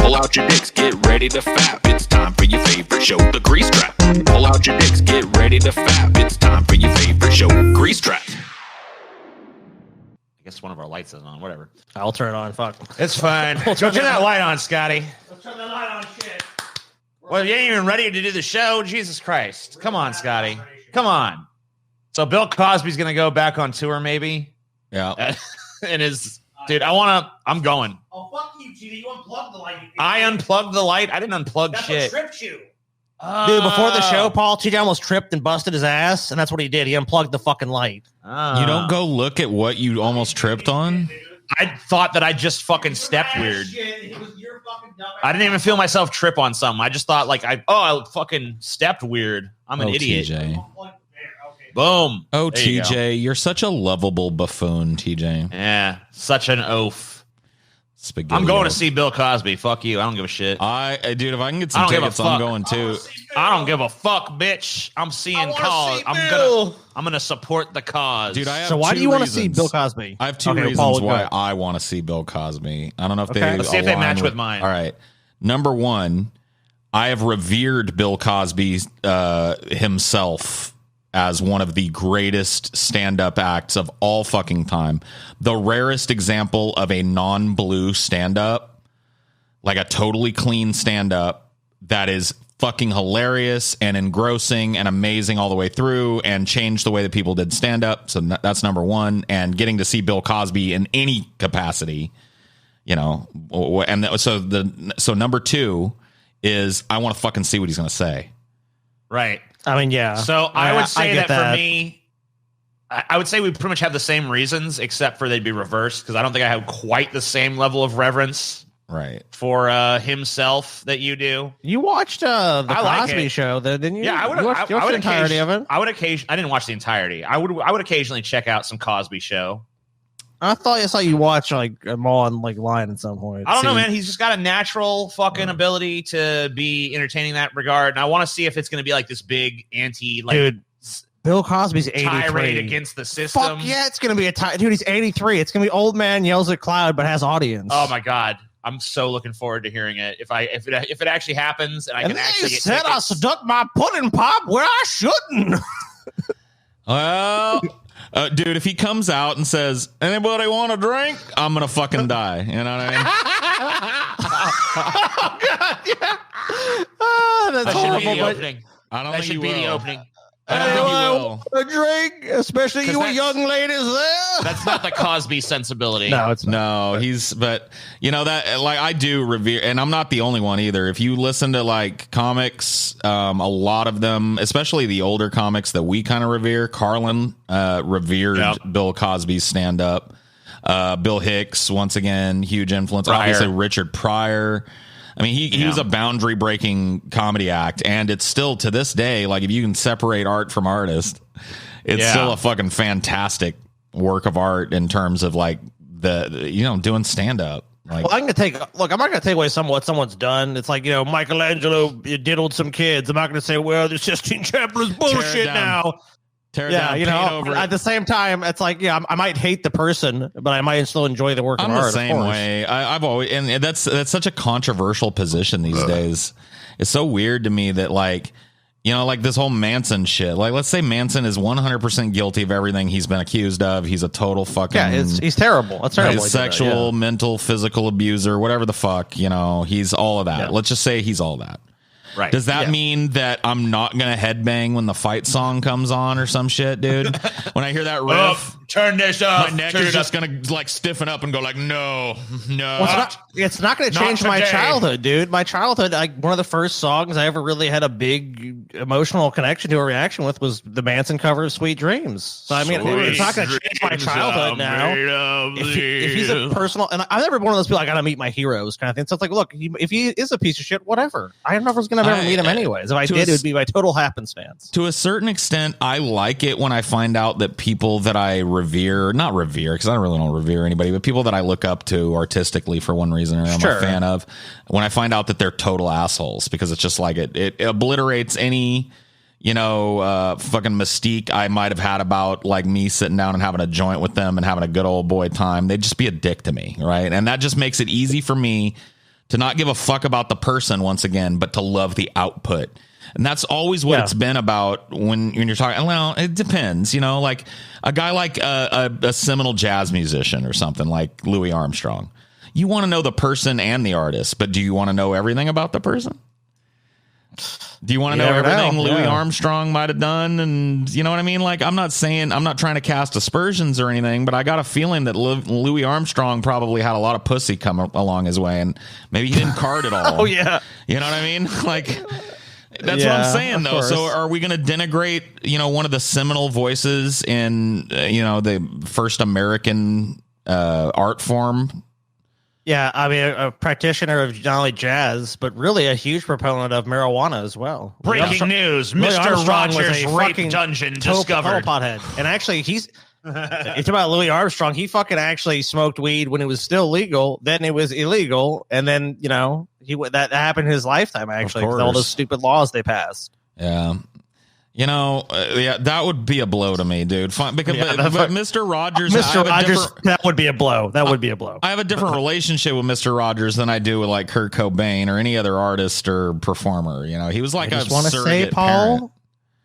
Pull out your dicks, get ready to fap. It's time for your favorite show, The Grease Trap. Pull out your dicks, get ready to fap. It's time for your favorite show, Grease Trap. I guess one of our lights is on, whatever. I'll turn it on, fuck. It's fine. Go turn that light on, Scotty. Let's turn the light on, shit. Well, you ain't even ready to do the show. Jesus Christ. Come on, Scotty. Come on. So Bill Cosby's going to go back on tour, maybe? Yeah. And dude, I'm going. Oh, fuck you, Gina. You unplugged the light. I unplugged the light. I didn't unplug That's shit. what tripped you. Dude, before the show, Paul, TJ almost tripped and busted his ass, and that's what he did. He unplugged the fucking light. You don't go look at what you almost tripped on? I thought that I just fucking stepped weird. I didn't even feel myself trip on something. I just thought like I fucking stepped weird. I'm an idiot. TJ. Boom. Oh, There you TJ, you're such a lovable buffoon, TJ. Yeah, such an oaf. Spaghetti. I'm going to see Bill Cosby. Fuck you. I don't give a shit. Dude, if I can get I some don't give a tickets, I'm fuck. going too. I don't give a fuck, bitch. I'm seeing cause. I'm gonna support the cause. Dude, I have So why do you want to see reasons. Bill Cosby? I have two Okay, reasons Paul, go why ahead. I want to see Bill Cosby. I don't know if Okay. they Let's see if they align match with mine. All right. Number one, I have revered Bill Cosby himself as one of the greatest stand-up acts of all fucking time. The rarest example of a non-blue stand-up, like a totally clean stand-up that is fucking hilarious and engrossing and amazing all the way through and changed the way that people did stand-up. So that's number one. And getting to see Bill Cosby in any capacity, you know, and so number two is I want to fucking see what he's going to say. Right. I mean, yeah. So I would say get that for me, I would say we pretty much have the same reasons, except for they'd be reversed because I don't think I have quite the same level of reverence Right. for himself that you do. You watched the I like Cosby it. Show, didn't you? Yeah, I would. You watched the entirety of it. I didn't watch the entirety. I would occasionally check out some Cosby Show. I saw you watch like them all on like line at some point. I don't know, man. He's just got a natural fucking ability to be entertaining in that regard, and I want to see if it's going to be like this big dude. Bill Cosby's 83. tirade against the system. Fuck yeah, it's gonna be dude. He's 83. It's gonna be old man yells at cloud, but has audience. Oh my god, I'm so looking forward to hearing it. If it actually happens, and I can they actually get said I tickets. stuck my pudding pop where I shouldn't. Well, dude, if he comes out and says, "Anybody want a drink?" I'm gonna fucking die. You know what I mean? Oh god, yeah. Oh, that's That should horrible. be the but- opening. I don't That think should you be the will. opening. I don't think you will. A drink, especially 'Cause you that's- young ladies there. That's not the Cosby sensibility. No, it's not. No, but you know that like I do revere, and I'm not the only one either. If you listen to like comics, a lot of them, especially the older comics that we kind of revere, Carlin revered Bill Cosby's stand up. Bill Hicks, once again, huge influence. Pryor. Obviously, Richard Pryor. I mean, he was a boundary breaking comedy act, and it's still to this day, like if you can separate art from artist, it's still a fucking fantastic work of art in terms of like doing stand up. Like, Well, I'm not gonna take away what someone's done. It's like, Michelangelo diddled some kids. I'm not gonna say, well, the Sistine Chapel is bullshit now. tear it down, paint over it. At the same time, it's like, I might hate the person, but I might still enjoy the work of I'm art. the of same course. way. I've always, and that's such a controversial position these days. It's so weird to me that like this whole Manson shit. Like, let's say Manson is 100% guilty of everything he's been accused of. He's a total fucking he's terrible. That's terrible. He's sexual, mental, physical abuser, whatever the fuck. He's all of that. Yeah. Let's just say he's all that. Right. Does that mean that I'm not going to headbang when the fight song comes on or some shit, dude? When I hear that riff, turn this up. my neck is just going to like stiffen up and go like, no. Well, it's not going to Not change my today. childhood, dude. My childhood, like one of the first songs I ever really had a big emotional connection to a reaction with was the Manson cover of "Sweet Dreams." So I mean, it's not going to change my childhood now. If he's a personal, and I'm never one of those people I got to meet my heroes kind of thing. So it's like, look, if he is a piece of shit, whatever. I never was going to ever meet him anyways. If I did, it would be by total happenstance. To a certain extent, I like it when I find out that people that I not revere, because I really don't revere anybody, but people that I look up to artistically for one reason or I'm a fan of, when I find out that they're total assholes, because it's just like it obliterates any fucking mystique I might have had about like me sitting down and having a joint with them and having a good old boy time. They'd just be a dick to me, right? And that just makes it easy for me to not give a fuck about the person once again, but to love the output. And that's always what it's been about when you're talking. Well, it depends, like a guy like a seminal jazz musician or something like Louis Armstrong. You want to know the person and the artist, but do you want to know everything about the person? Do you want to know everything Louis Armstrong might have done? And you know what I mean? Like, I'm not trying to cast aspersions or anything, but I got a feeling that Louis Armstrong probably had a lot of pussy come along his way, and maybe he didn't card it all. Oh, yeah. You know what I mean? Like, that's what I'm saying, though. Course. So are we going to denigrate, one of the seminal voices in, the first American art form? Yeah, I mean, a practitioner of not only jazz, but really a huge proponent of marijuana as well. Breaking news: Mr. Rogers' rape dungeon discovered. Pothead. And actually, you talk about Louis Armstrong. He fucking actually smoked weed when it was still legal. Then it was illegal, and then that happened in his lifetime. Actually, with all those stupid laws they passed. Yeah. That would be a blow to me, dude. But Mr. Rogers, that would be a blow. That would be a blow. I have a different relationship with Mr. Rogers than I do with like Kurt Cobain or any other artist or performer. He was like a surrogate parent.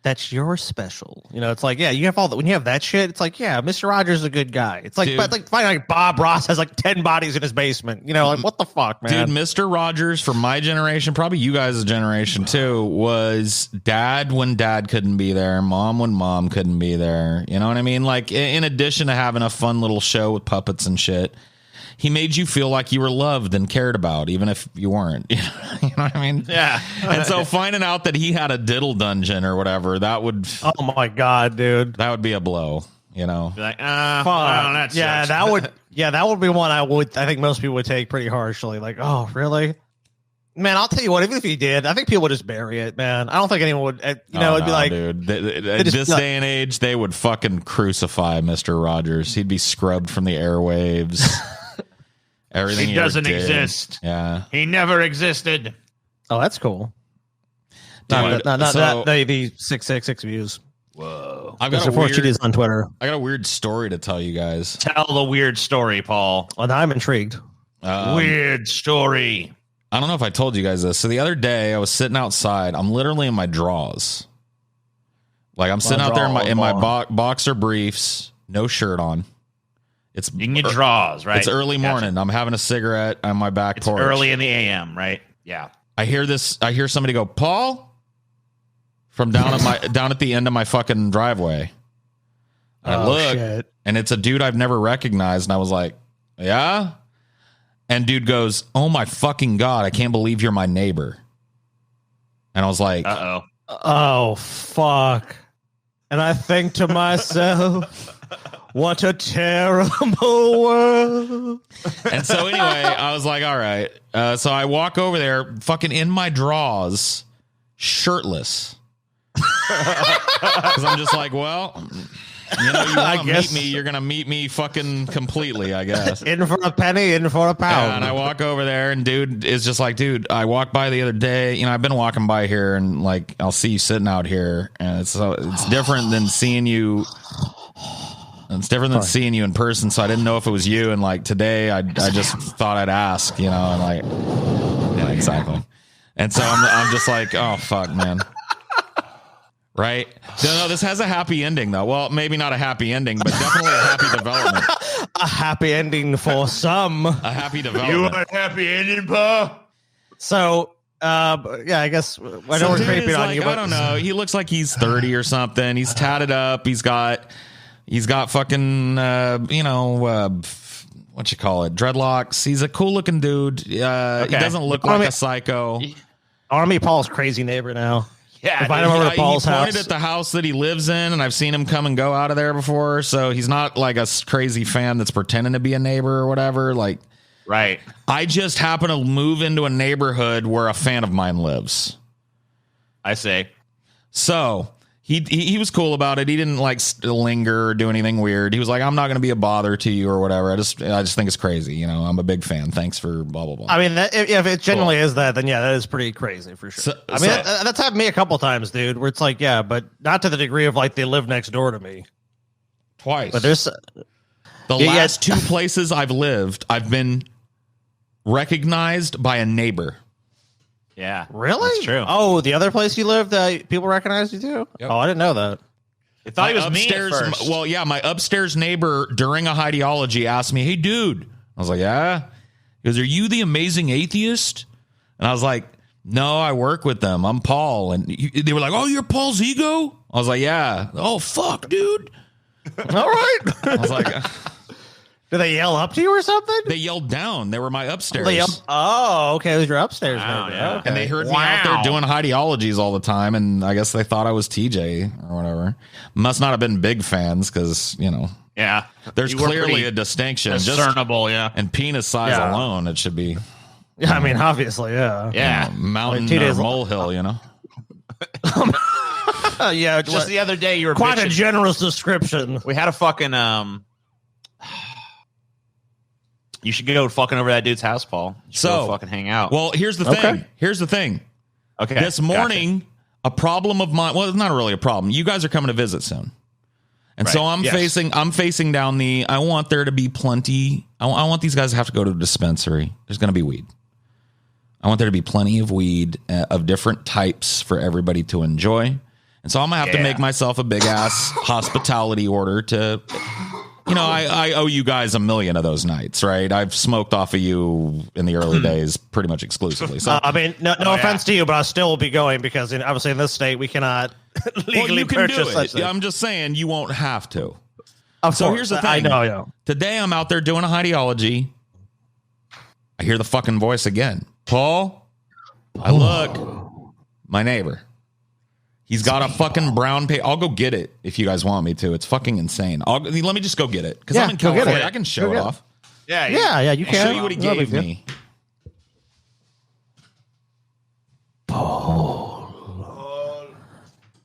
That's your special. It's like, you have when you have that shit, it's like, Mr. Rogers is a good guy. It's like, dude, but like Bob Ross has like 10 bodies in his basement. Like, what the fuck, man? Dude, Mr. Rogers for my generation, probably you guys' generation too, was dad when dad couldn't be there, mom when mom couldn't be there. You know what I mean? Like, in addition to having a fun little show with puppets and shit, he made you feel like you were loved and cared about, even if you weren't. You know what I mean? Yeah. And so finding out that he had a diddle dungeon or whatever, that would... Oh, my God, dude. That would be a blow, Be like, fuck. That would be one I think most people would take pretty harshly. Like, oh, really? Man, I'll tell you what, even if he did, I think people would just bury it, man. I don't think anyone would, it'd be like... Dude, at this day and age, they would fucking crucify Mr. Rogers. He'd be scrubbed from the airwaves. Everything he doesn't exist. Yeah, he never existed. Oh, that's cool. Dude, the 666 views. Whoa! I've got a on Twitter. I got a weird story to tell you guys. Tell the weird story, Paul. Well, I'm intrigued. Weird story. I don't know if I told you guys this. So the other day, I was sitting outside. I'm literally in my drawers. Like I'm sitting out there in my boxer briefs, no shirt on. It's in your drawers, right? It's early morning. Gotcha. I'm having a cigarette on my back porch. Early in the AM, right? Yeah. I hear somebody go, Paul, from down at the end of my fucking driveway. And I look, shit. And it's a dude I've never recognized, and I was like, yeah? And dude goes, oh my fucking God, I can't believe you're my neighbor. And I was like, uh-oh. Oh, fuck. And I think to myself... What a terrible world. And so anyway, I was like, all right. So I walk over there, fucking in my drawers, shirtless. Because I'm just like, well, you want to meet me, you're going to meet me fucking completely, I guess. In for a penny, in for a pound. And I walk over there, and dude is just like, dude, I walked by the other day. I've been walking by here, and like, I'll see you sitting out here. And it's different than seeing you... It's different than seeing you in person, so I didn't know if it was you. And like today, I just thought I'd ask, and like, yeah, exactly. And so I'm just like, oh fuck, man, right? No, this has a happy ending though. Well, maybe not a happy ending, but definitely a happy development. A happy ending for some. A happy development. You want a happy ending, Pa? So. I guess I know we're creeping on you, but I don't know. He looks like he's 30 or something. He's tatted up. He's got fucking, what you call it? Dreadlocks. He's a cool looking dude. He doesn't look like a psycho. I want to meet Paul's crazy neighbor now. Yeah. Invite him over to Paul's house. He pointed at the house that he lives in, and I've seen him come and go out of there before. So he's not like a crazy fan that's pretending to be a neighbor or whatever. Like, right. I just happen to move into a neighborhood where a fan of mine lives. I say. So he was cool about it. He didn't like linger or do anything weird. He was like, I'm not going to be a bother to you or whatever. I just think it's crazy. I'm a big fan. Thanks for blah, blah, blah. I mean, if it genuinely is that, then yeah, that is pretty crazy for sure. That's happened to me a couple times, dude, where it's like, yeah, but not to the degree of like they live next door to me. Twice. But there's the last two places I've lived, I've been recognized by a neighbor. Yeah. Really? That's true. Oh, the other place you lived, people recognized you too? Yep. Oh, I didn't know that. I thought he was upstairs, me at first. well, yeah, my upstairs neighbor during a ideology asked me, "Hey, dude." I was like, "Yeah." He goes, "Are you the amazing atheist?" And I was like, "No, I work with them. I'm Paul." And they were like, "Oh, you're Paul's ego?" I was like, "Yeah." "Oh, fuck, dude." All right. I was like, Did they yell up to you or something? they yelled down. They were my upstairs. Oh, okay. It was your upstairs. Wow, neighbor. yeah. Okay. And they heard me out there doing ideologies all the time, and I guess they thought I was TJ or whatever. Must not have been big fans because, Yeah. there's You were clearly pretty a distinction. discernible, yeah. And penis size Yeah. alone, it should be Yeah, I mean, obviously, yeah. Yeah. mountain Like 2 days or molehill, Yeah, Just the other day, you were quite a bitching. generous description. We had a fucking you should go fucking over that dude's house, Paul. You should go fucking hang out. Well, here's the thing. Here's the thing. Okay. This morning, a problem of mine. Well, it's not really a problem. You guys are coming to visit soon, and so I'm facing down the. I want there to be plenty. I want these guys to have to go to a dispensary. There's going to be weed. I want there to be plenty of weed of different types for everybody to enjoy. And so I'm going to have to make myself a big ass hospitality order to, I owe you guys 1 million of those nights, right? I've smoked off of you in the early days pretty much exclusively. So I mean, no offense to you, but I still will be going because obviously in this state we cannot legally you can purchase do such it. things. I'm just saying you won't have to. Of So course, here's the thing. I know, yeah. Today I'm out there doing a ideology. I hear the fucking voice again. Paul, I look. My neighbor. He's got a fucking brown paper. I'll go get it if you guys want me to. It's fucking insane. Let me just go get it because I'm in go get California. it. I can show Go it get it. off. yeah. Yeah, you I'll can. show you what he No big gave deal. me.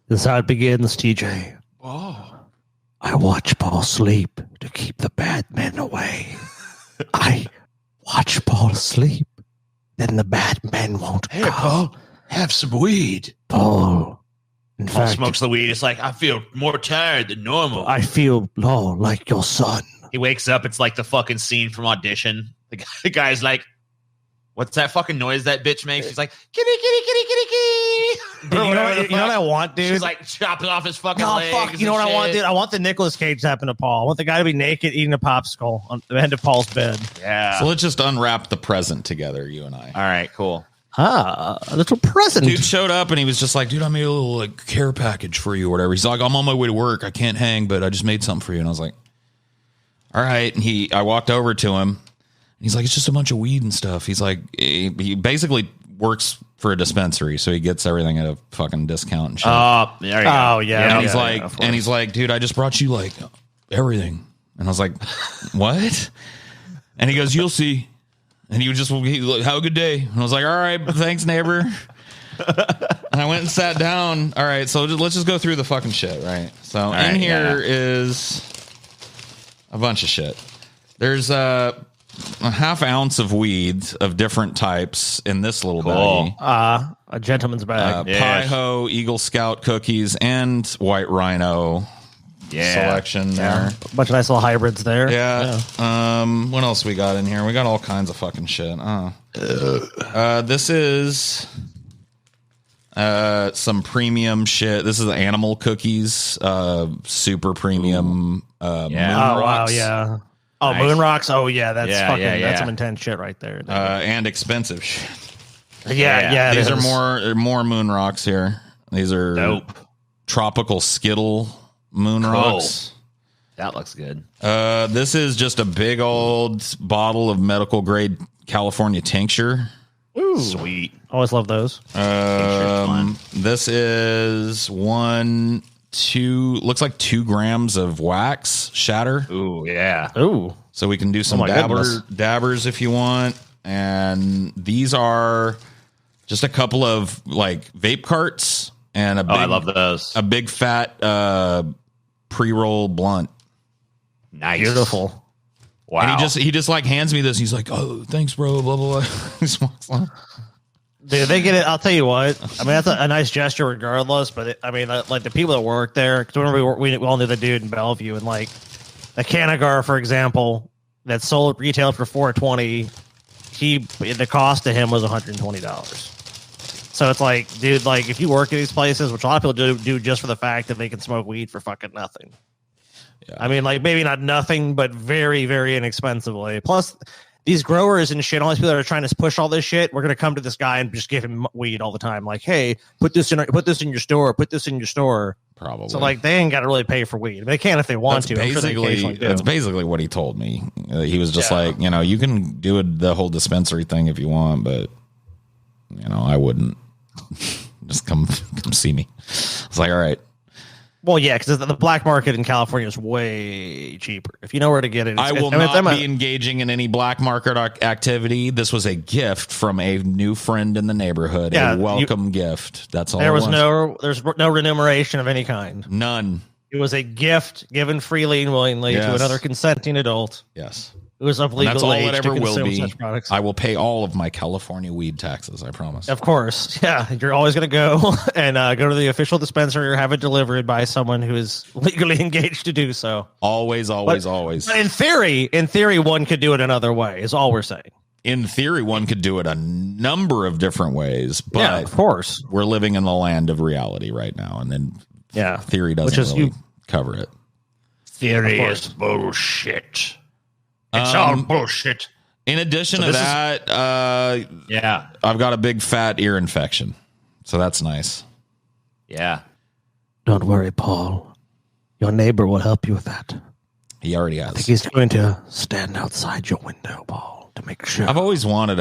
This is how it begins, TJ. I watch Paul sleep to keep the bad men away. I watch Paul sleep, then the bad men won't come. Paul, have some weed. Paul, in Paul fact, smokes the weed. It's like, I feel more tired than normal. I feel, like your son. He wakes up. It's like the fucking scene from Audition. The guy's like, what's that fucking noise that bitch makes? He's like, kitty, kitty, kitty, kitty, kitty. Dude, you know what I want, dude? She's like chopping off his fucking No, legs. fuck. You know what I want, dude? I want the Nicolas Cage to happen to Paul. I want the guy to be naked eating a popsicle on the end of Paul's bed. Yeah. So let's just unwrap the present together, you and I. All right, cool. A little present. Dude showed up and he was just like, dude, I made a little care package for you or whatever. He's like, I'm on my way to work. I can't hang, but I just made something for you. And I was like, all right. And I walked over to him. He's like, it's just a bunch of weed and stuff. He's like, he basically works for a dispensary, so he gets everything at a fucking discount and shit. There you go. Oh, yeah. And he's like, dude, I just brought you like everything. And I was like, what? And he goes, you'll see. And he like, have a good day. And I was like, all right, thanks, neighbor. And I went and sat down. All right, so let's just go through the fucking shit, right? So in here is a bunch of shit. There's a half ounce of weed of different types in this little baggie. A gentleman's bag. Pie-ho, Eagle Scout cookies, and White Rhino selection there. A bunch of nice little hybrids there. Yeah. What else we got in here? We got all kinds of fucking shit. This is some premium shit. This is animal cookies. Super premium. Moon rocks. Wow, yeah. Oh, Nice. moon rocks. Oh, yeah. That's Yeah, that's some intense shit right there. And expensive shit. Yeah. These are more moon rocks here. These are Dope. tropical Skittle moon rocks. That looks good. This is just a big old bottle of medical grade California tincture. Ooh. Sweet. Always love those. This is looks like 2 grams of wax shatter. Ooh, yeah. Ooh. So we can do some my goodness. dabbers if you want. And these are just a couple of like vape carts and I love those. a big fat pre-roll blunt. Nice. Beautiful. Wow. And he just like hands me this. He's like, "Oh, thanks, bro." Blah blah blah. He just walks on. Dude, they get it. I'll tell you what. I mean, that's a nice gesture regardless. But like the people that work there, because whenever we all knew the dude in Bellevue, and like the Canagar, for example, that sold retail for $4.20. the cost to him was $120. So it's like, dude, like if you work at these places, which a lot of people do just for the fact that they can smoke weed for fucking nothing. Yeah. I mean, like maybe not nothing, but very, very inexpensively. Plus, these growers and shit, all these people that are trying to push all this shit, we're gonna come to this guy and just give him weed all the time. Like, hey, put this in your store. Put this in your store. Probably. So like, they ain't got to really pay for weed. They can if they want to. That's basically what he told me. He was just like, you can do the whole dispensary thing if you want, but I wouldn't. Just come see me. It's like, all right. Well, yeah, because the black market in California is way cheaper. If you know where to get it, I will not be engaging in any black market activity. This was a gift from a new friend in the neighborhood. A welcome gift. That's all. There's no remuneration of any kind. None. It was a gift given freely and willingly to another consenting adult. Yes. It was of legal that's all age it ever to will consume be. such products. I will pay all of my California weed taxes. I promise. Of course, yeah. You're always going to go and go to the official dispensary or have it delivered by someone who is legally engaged to do so. Always. But in theory, one could do it another way. Is all we're saying. In theory, one could do it a number of different ways, but of course, we're living in the land of reality right now, and then theory doesn't really cover it. Theory is bullshit. It's all bullshit. In addition to that, I've got a big fat ear infection, so that's nice. Yeah. Don't worry, Paul. Your neighbor will help you with that. He already has. I think he's going to stand outside your window, Paul, to make sure. I've always wanted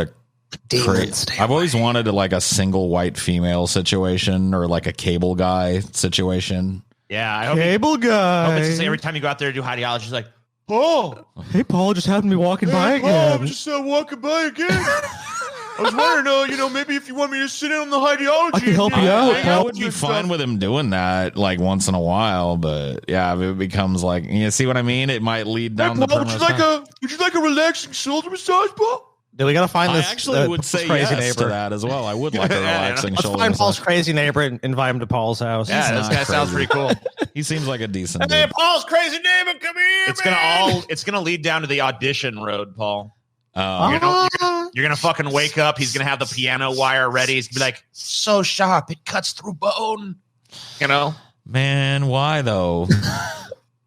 like a single white female situation or like a cable guy situation. Yeah, I hope cable guy. I hope it's to say every time you go out there to do ideology, he's like, Paul. Hey, Paul, just happened to be walking by again. Paul, just walking by again. I was wondering, maybe if you want me to sit in on the ideology. I can help you out. I would be fine with him doing that like once in a while, but yeah, it becomes like, you see what I mean? It might lead down the would you like a relaxing shoulder massage, Paul? Do we gotta find this? I actually would say crazy yes neighbor to that as well. I would like a relaxing shoulder. Let's find Paul's crazy neighbor and invite him to Paul's house. Yeah, this guy sounds pretty cool. He seems like a decent. Hey, Paul's crazy neighbor, come here. It's gonna lead down to the audition road, Paul. You're gonna fucking wake up. He's gonna have the piano wire ready. He's gonna be like, so sharp, it cuts through bone. Man, why though?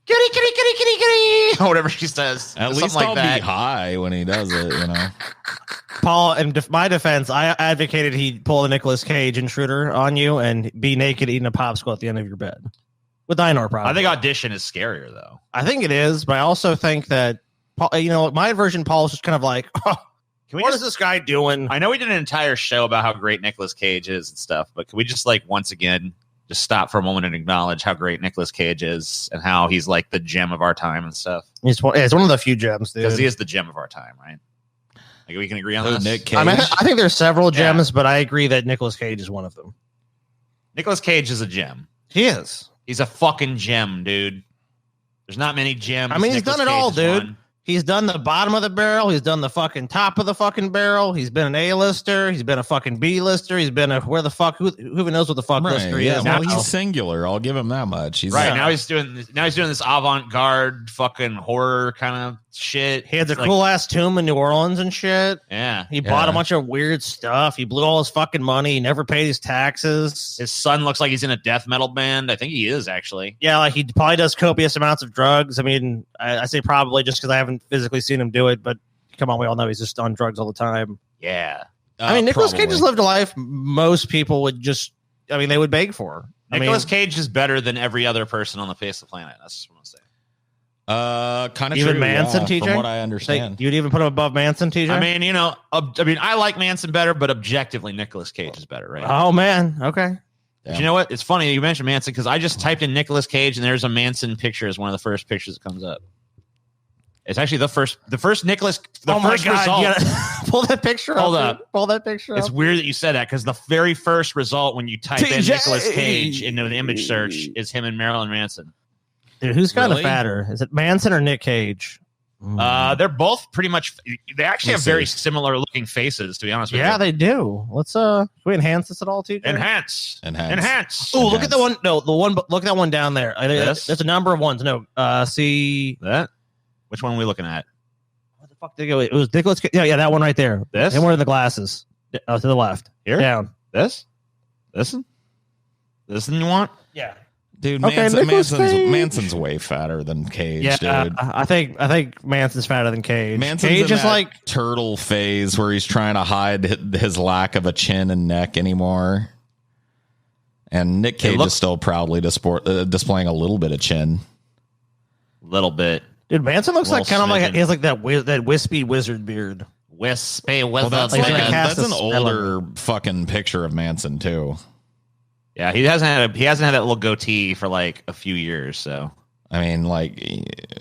Kitty, kitty, kitty, kitty, kitty. Or whatever she says. At least I'll be high when he does it, Paul, in my defense, I advocated he pull the Nicolas Cage intruder on you and be naked eating a popsicle at the end of your bed. With Dinor, probably. I think audition is scarier, though. I think it is, but I also think that, Paul, my version, Paul is just kind of like, what is this guy doing? I know we did an entire show about how great Nicolas Cage is and stuff, but can we just, once again, just stop for a moment and acknowledge how great Nicolas Cage is and how he's like the gem of our time and stuff. It's one of the few gems, dude. Because he is the gem of our time, right? Like we can agree on this. Nick Cage. I think there's several gems, but I agree that Nicolas Cage is one of them. Nicolas Cage is a gem. He is. He's a fucking gem, dude. There's not many gems. I mean, he's done it all, dude. He's done the bottom of the barrel. He's done the fucking top of the fucking barrel. He's been an A-lister. He's been a fuking B-lister. He's been who even knows what the fuck lister he is. Well, he's singular. I'll give him that much. Now he's doing this avant-garde fucking horror kind of shit. He had the cool ass tomb in New Orleans and shit. Yeah. He bought a bunch of weird stuff. He blew all his fucking money. He never paid his taxes. His son looks like he's in a death metal band. I think he is, actually. Yeah, like he probably does copious amounts of drugs. I mean, I say probably just because I haven't physically seen him do it, but come on, we all know he's just on drugs all the time. Yeah. I mean, Nicolas Cage has lived a life most people would they would beg for. Nicolas Cage is better than every other person on the face of the planet. That's what I'm saying. Kind of even true, Manson, TJ. From what I understand, you'd even put him above Manson, TJ. I mean, I like Manson better, but objectively, Nicolas Cage is better, right? Oh man, okay. But you know what? It's funny you mentioned Manson because I just typed in Nicolas Cage and there's a Manson picture as one of the first pictures that comes up. It's actually the first Nicolas. First result. Pull that picture up. Hold up. Pull that picture up. It's weird that you said that because the very first result when you type in Nicolas Cage into the image search is him and Marilyn Manson. Dude, who's kind of fatter? Is it Manson or Nick Cage? They're both pretty much. They actually have very similar looking faces, to be honest with you. Yeah, they do. Let's can we enhance this at all, TJ? Enhance. Oh, look at the one. No, the one. Look at that one down there. There's a number of ones. No, see that. Which one are we looking at? What the fuck did it go? It was Nicholas. Yeah, that one right there. This? And one of the glasses. To the left. Here? Down. This one you want? Yeah. Dude, Okay, Manson's way fatter than Cage, Yeah, dude. I think Manson's fatter than Cage. Manson's Cage in is that like turtle phase where he's trying to hide his lack of a chin and neck anymore. And Nick Cage is still proudly displaying a little bit of chin. Little bit. dude. Manson looks like kind of like he has like that wispy wizard beard. Wispy Well, wizard. that's an older fucking picture of Manson too. Yeah, he hasn't had that little goatee for like a few years. So I mean, like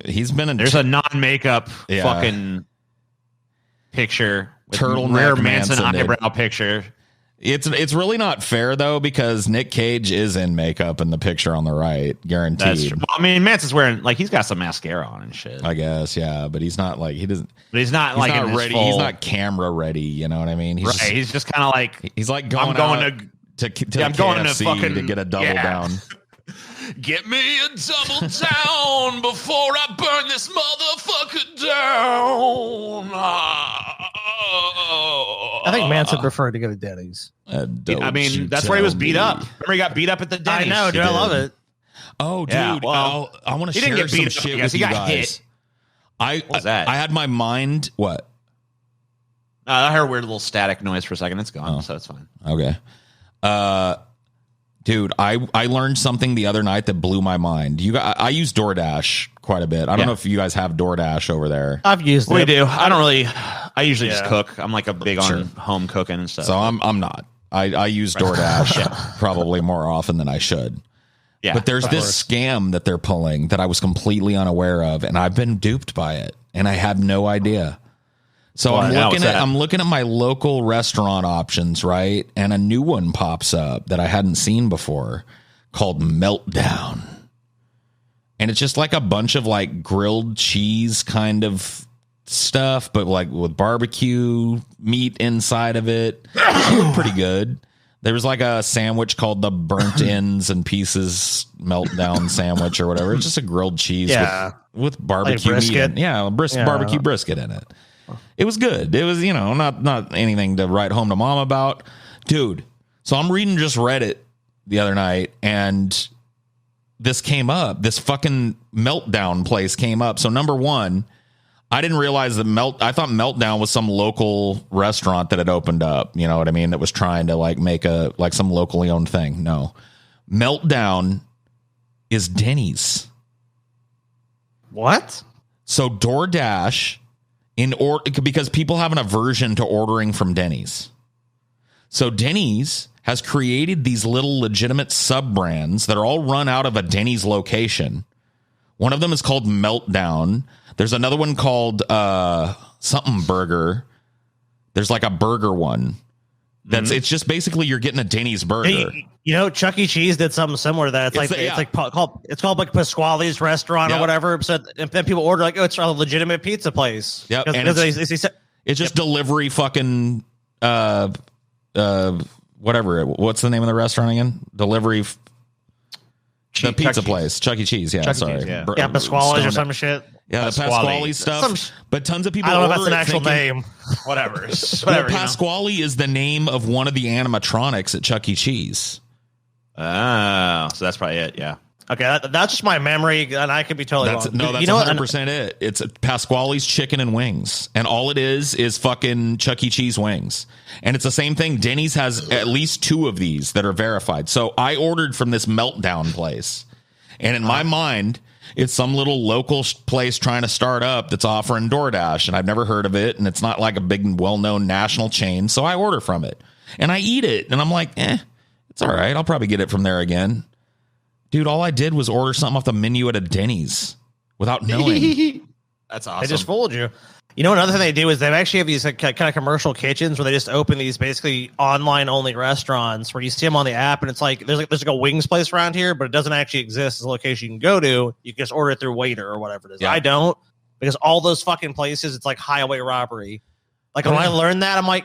he's been in. There's a non-makeup fucking picture, with Turtleneck rare Manson Manson, dude. eyebrow picture. It's really not fair though, because Nick Cage is in makeup in the picture on the right, guaranteed. That's true. Well, I mean, Manson's wearing like he's got some mascara on and shit. I guess, yeah, but he's not like he doesn't. But he's not like not in his ready. full- He's not camera ready. You know what I mean? He's right. He's just kind of like he's like I'm going to I'm going to KFC fucking to get a double down. Get me a double down before I burn this motherfucker down. I think Manson preferred to go to Denny's. I mean, that's where he was beat up. Remember, he got beat up at the Denny's. I know, dude. I love it. Oh, dude. Yeah, well, I want to he didn't share get beat some up, shit I guess. with He you got guys. hit. What was that? I had my mind. What? I heard a weird little static noise for a second. It's gone, so it's fine. Okay. Dude, I learned something the other night that blew my mind. I use DoorDash quite a bit. I don't know if you guys have DoorDash over there. I've used it. We do. I don't really. I usually just cook. I'm like a big on home cooking and stuff. So I'm not. I use DoorDash probably more often than I should. Yeah, but there's this scam that they're pulling that I was completely unaware of, and I've been duped by it, and I had no idea. So I'm looking at my local restaurant options, right? And a new one pops up that I hadn't seen before called Meltdown. And it's just like a bunch of like grilled cheese kind of stuff, but like with barbecue meat inside of it. It looked pretty good. There was like a sandwich called the burnt ends and pieces meltdown sandwich or whatever. It's just a grilled cheese with barbecue like meat. Barbecue brisket in it. It was good. It was, not anything to write home to mom about. Dude, so I'm reading just Reddit the other night, and this came up. This fucking Meltdown place came up. So number one, I didn't realize that I thought Meltdown was some local restaurant that had opened up. You know what I mean? That was trying to like make some locally owned thing. No. Meltdown is Denny's. What? So DoorDash... because people have an aversion to ordering from Denny's. So Denny's has created these little legitimate sub-brands that are all run out of a Denny's location. One of them is called Meltdown. There's another one called something burger. There's like a burger one. It's just basically you're getting a Denny's burger. Chuck E. Cheese did something similar to that. It's called like Pasquale's restaurant or whatever. So and then people order like, it's a legitimate pizza place. Yep. And it's just delivery fucking whatever. What's the name of the restaurant again? Delivery the pizza place. Chuck E. Cheese. Yeah, sorry. Pasquale's or some shit. Yeah, the Pasquale stuff. But tons of people. I don't know if that's an actual name. Whatever. Pasquale is the name of one of the animatronics at Chuck E. Cheese. Oh, so that's probably it. Yeah. Okay, that's just my memory, and I could be totally wrong. No, that's 100% it. It's Pasquale's Chicken and Wings, and all it is fucking Chuck E. Cheese wings. And it's the same thing. Denny's has at least 2 of these that are verified. So I ordered from this Meltdown place, and in my mind, it's some little local place trying to start up that's offering DoorDash, and I've never heard of it, and it's not like a big, well-known national chain. So I order from it, and I eat it, and I'm like, it's all right. I'll probably get it from there again. Dude, all I did was order something off the menu at a Denny's without knowing. That's awesome. They just fooled you. Another thing they do is they actually have these kind of commercial kitchens where they just open these basically online only restaurants where you see them on the app, and it's like there's like a wings place around here, but it doesn't actually exist as a location you can go to. You can just order it through Waiter or whatever it is. Yeah. I don't, because all those fucking places, it's like highway robbery. Like when I learned that, I'm like,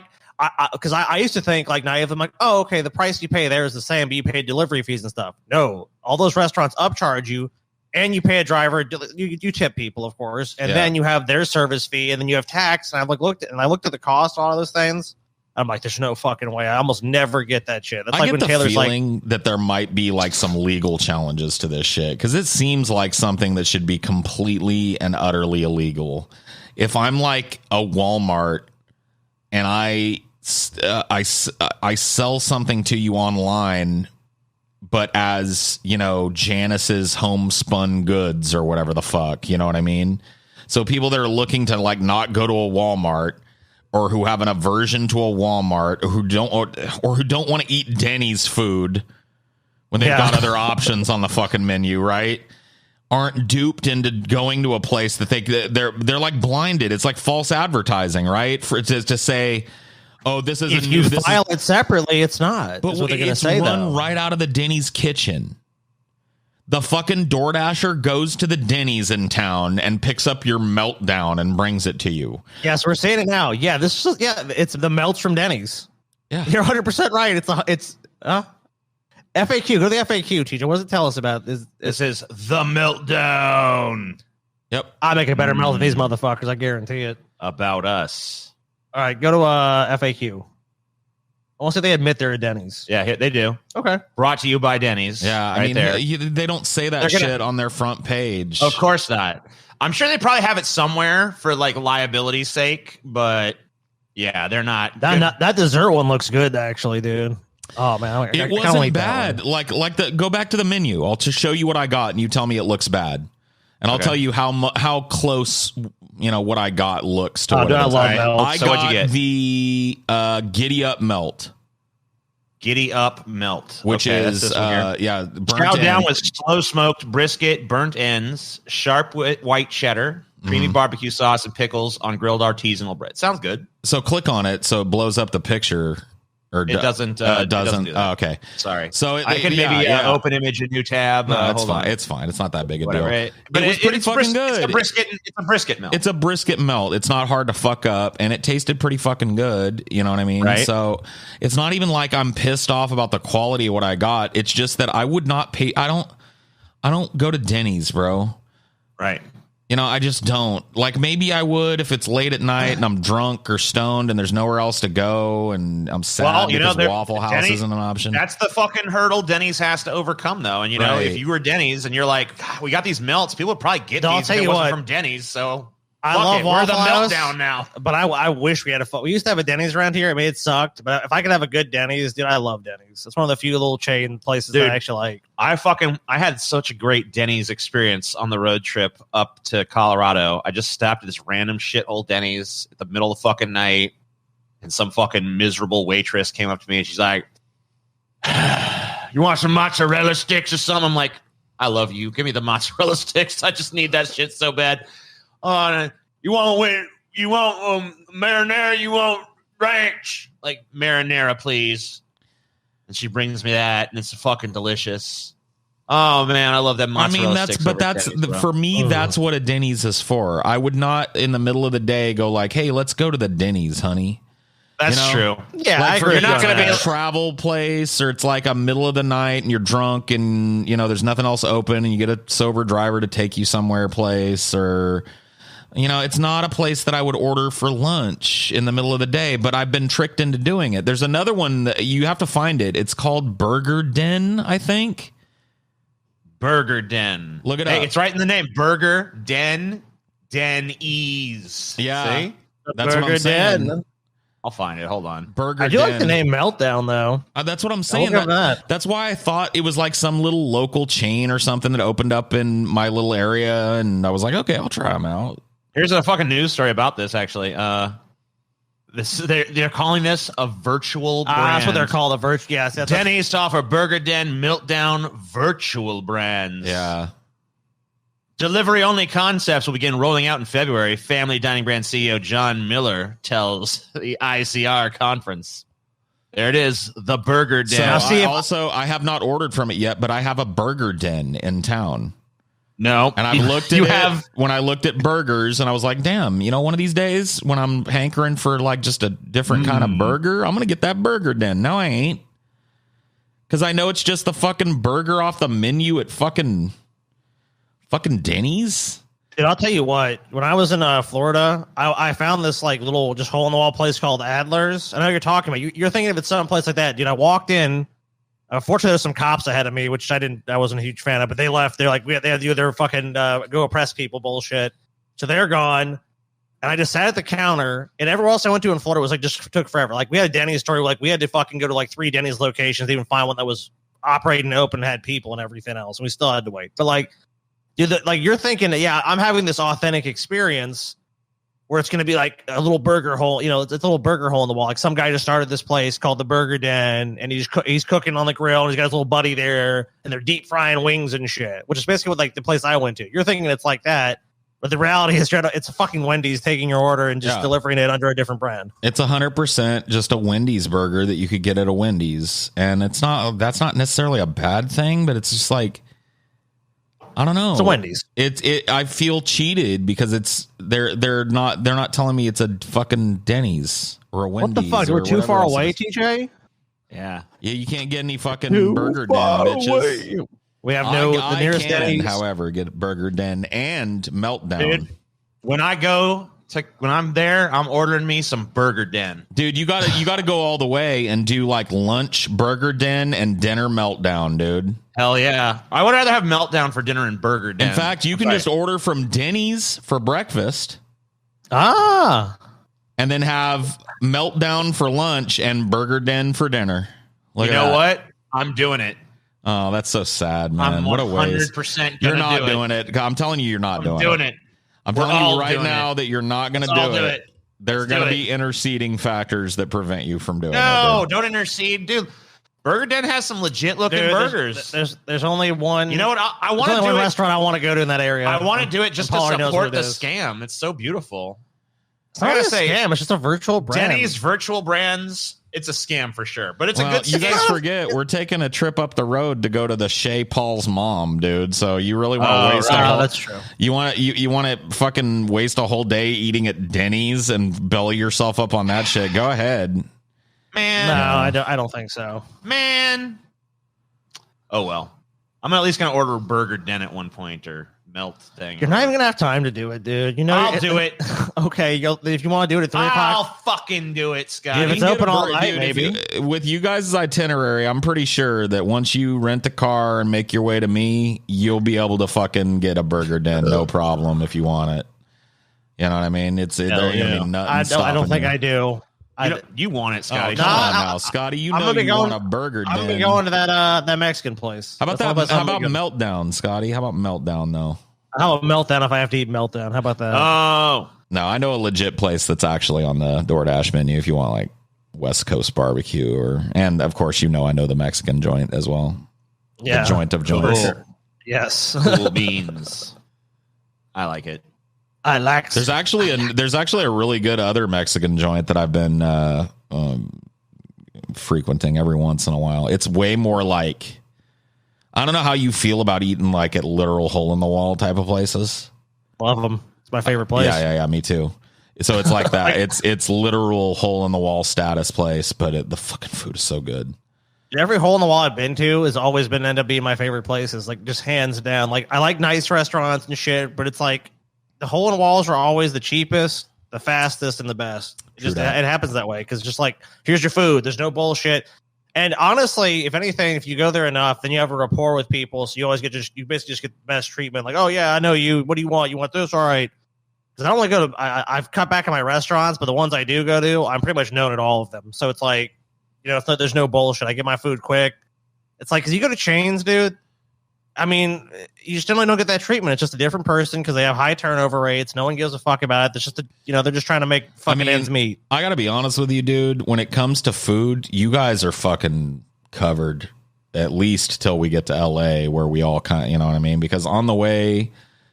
because I used to think like naively, I'm like, oh, okay, the price you pay there is the same, but you pay delivery fees and stuff. No, all those restaurants upcharge you and you pay a driver. You tip people, of course, and then you have their service fee, and then you have tax. And I looked at the cost of all of those things. I'm like, there's no fucking way. I almost never get that shit. That's I like get when the Taylor's feeling that there might be like some legal challenges to this shit because it seems like something that should be completely and utterly illegal. If I'm like a Walmart and I sell something to you online, but as, you know, Janice's homespun goods or whatever the fuck, you know what I mean? So people that are looking to like not go to a Walmart or who have an aversion to a Walmart or who don't want to eat Denny's food when they've got other options on the fucking menu, right? Aren't duped into going to a place that they're like blinded. It's like false advertising, right? For to say, oh, this is if you file it separately, it's not. But what they're going to say, run right out of the Denny's kitchen. The fucking DoorDasher goes to the Denny's in town and picks up your Meltdown and brings it to you. Yes, we're saying it now. Yeah, it's the melts from Denny's. Yeah, you're 100% right. It's FAQ. Go to the FAQ, teacher. What does it tell us about this? This is the Meltdown. Yep, I make a better melt than these motherfuckers. I guarantee it. About us. All right, go to FAQ. I want to say they admit they're at Denny's. Yeah, they do. Okay. Brought to you by Denny's. Yeah, I mean, they don't say that shit on their front page. Of course not. I'm sure they probably have it somewhere for like liability's sake, but yeah, they're not. That dessert one looks good, actually, dude. Oh man, it wasn't bad. Go back to the menu. I'll just show you what I got, and you tell me it looks bad, and I'll tell you how close what I got looks to. Dude, I love melt. I got the Giddy Up Melt. Giddy Up Melt, which is chow down with slow smoked brisket, burnt ends, sharp white cheddar, creamy barbecue sauce, and pickles on grilled artisanal bread. Sounds good. So click on it so it blows up the picture. Or it doesn't. It doesn't. Do that. Okay. Sorry. So I can maybe open image a new tab. No, it's fine. It's fine. It's not that big a deal. Right. But it's pretty fucking good. It's a brisket melt. It's a brisket melt. It's not hard to fuck up, and it tasted pretty fucking good. You know what I mean? Right. So it's not even like I'm pissed off about the quality of what I got. It's just that I would not pay. I don't go to Denny's, bro. Right. I just don't. Like, maybe I would if it's late at night and I'm drunk or stoned and there's nowhere else to go and I'm sad because Waffle House Denny's isn't an option. That's the fucking hurdle Denny's has to overcome, though. And, if you were Denny's and you're like, we got these melts, people would probably get these if it wasn't from Denny's. So I love Waffle House. We're the Meltdown now. But I wish we had we used to have a Denny's around here. I mean, it sucked. But if I could have a good Denny's, dude, I love Denny's. It's one of the few little chain places that I actually like. I had such a great Denny's experience on the road trip up to Colorado. I just stopped at this random shithole Denny's at the middle of the fucking night, and some fucking miserable waitress came up to me and she's like, "You want some mozzarella sticks or something?" I'm like, "I love you. Give me the mozzarella sticks. I just need that shit so bad." You want marinara? You want ranch? Like, marinara, please. And she brings me that, and it's fucking delicious. Oh man, I love that mozzarella sticks. For me, that's what a Denny's is for. I would not in the middle of the day go like, "Hey, let's go to the Denny's, honey." That's true. Yeah, like I agree. You're not going to be a travel place, or it's like a middle of the night and you're drunk, and there's nothing else open, and you get a sober driver to take you somewhere place, or. It's not a place that I would order for lunch in the middle of the day, but I've been tricked into doing it. There's another one that you have to find it. It's called Burger Den, I think. Burger Den. Look it up. Hey, it's right in the name. Burger Den. Den-ease. Yeah. See? That's what I'm saying. Den. I'll find it. Hold on. Burger Den. I do like the name Meltdown, though. That's what I'm saying. That's why I thought it was like some little local chain or something that opened up in my little area, and I was like, okay, I'll try them out. Here's a fucking news story about this, actually. They're calling this a virtual brand. That's what they're called, a virtual. Yes, Denny's to offer Burger Den Meltdown virtual brands. Yeah. Delivery-only concepts will begin rolling out in February. Family Dining Brand CEO John Miller tells the ICR conference. There it is, the Burger Den. So I have not ordered from it yet, but I have a Burger Den in town. No. And I've looked at when I looked at burgers, and I was like, damn, one of these days when I'm hankering for like just a different kind of burger, I'm going to get that Burger Den. No, I ain't. Because I know it's just the fucking burger off the menu at fucking Fucking Denny's. Dude, I'll tell you what. When I was in Florida, I found this like little just hole in the wall place called Adler's. I know you're talking about. You're thinking of it some place like that, dude. I walked in. Unfortunately, there's some cops ahead of me, which I wasn't a huge fan of. But they left. They're like, they had to do their fucking go oppress people bullshit. So they're gone. And I just sat at the counter. And everywhere else I went to in Florida was like just took forever. Like we had a Denny's story. Like we had to fucking go to like 3 Denny's locations to even find one that was operating open and had people and everything else. And we still had to wait. But like. Dude, like you're thinking that, yeah, I'm having this authentic experience where it's going to be like a little burger hole, it's a little burger hole in the wall. Like some guy just started this place called the Burger Den, and he's cooking on the grill, and he's got his little buddy there, and they're deep frying wings and shit, which is basically what like the place I went to. You're thinking it's like that, but the reality is it's a fucking Wendy's taking your order and just delivering it under a different brand. It's 100% just a Wendy's burger that you could get at a Wendy's, and that's not necessarily a bad thing, but it's just like. I don't know. It's a Wendy's. I feel cheated because they're not telling me it's a fucking Denny's or a Wendy's. What the fuck? We're too far away, TJ? Yeah, you can't get any fucking Burger Den, bitches. We have the nearest Denny's. However, get Burger Den and Meltdown. Dude, when I'm there, I'm ordering me some Burger Den. Dude, you gotta go all the way and do like lunch Burger Den and dinner Meltdown, dude. Hell yeah. I would rather have Meltdown for dinner and Burger Den. In fact, you can just order from Denny's for breakfast. And then have Meltdown for lunch and Burger Den for dinner. You know what? I'm doing it. Oh, that's so sad, man. What a waste. 100% You're not doing it. I'm telling you, you're not doing it. I'm telling you right now that you're not going to do it. There are going to be interceding factors that prevent you from doing it. No, don't intercede, dude. Burger Den has some legit looking burgers. There's only one. You know what? I want to do one restaurant I want to go to in that area. I want to do it just to support the scam. It's so beautiful. It's not a scam. It's just a virtual brand. Denny's virtual brands. It's a scam for sure, but it's a good scam. You guys forget we're taking a trip up the road to go to the Shea Paul's mom, dude. So you really want to waste? That's true. You want to fucking waste a whole day eating at Denny's and belly yourself up on that shit? Go ahead, man. No, I don't think so, man. Oh well, I'm at least gonna order a Burger Den at one point or Melt thing. You're not even gonna have time to do it, dude. I'll do it. Okay, if you want to do it at 3 o'clock, I'll fucking do it, Scott. If it's open all night, maybe. With you guys' itinerary, I'm pretty sure that once you rent a car and make your way to me, you'll be able to fucking get a Burger Den, no problem, if you want it. You know what I mean? I don't think I do. You want it, Scotty? Come on now, Scotty. You want a Burger Den. I'm gonna be going to that Mexican place. How about that? How about Meltdown, Scotty? How about Meltdown though? How about Meltdown if I have to eat Meltdown? How about that? Oh no, I know a legit place that's actually on the DoorDash menu if you want like West Coast barbecue and of course I know the Mexican joint as well. Yeah, the joint of joints. Cool. Yes, cool beans. I like it. There's actually a really good other Mexican joint that I've been frequenting every once in a while. It's way more like, I don't know how you feel about eating like at literal hole in the wall type of places. Love them. It's my favorite place. Yeah, me too. So it's like that. it's literal hole in the wall status place, but the fucking food is so good. Every hole in the wall I've been to has always been end up being my favorite places. Like just hands down. Like I like nice restaurants and shit, but it's like. The hole in the walls are always the cheapest, the fastest, and the best. It happens that way because just like here's your food. There's no bullshit. And honestly, if anything, if you go there enough, then you have a rapport with people. So you always you basically just get the best treatment. Like, oh yeah, I know you. What do you want? You want this? All right. Because I only go to I've cut back on my restaurants, but the ones I do go to, I'm pretty much known at all of them. So it's like there's no bullshit. I get my food quick. It's like because you go to chains, dude. I mean, you generally don't get that treatment. It's just a different person because they have high turnover rates. No one gives a fuck about it. It's just they're just trying to make fucking ends meet. I got to be honest with you, dude. When it comes to food, you guys are fucking covered at least till we get to LA where we all kind of, you know what I mean? Because on the way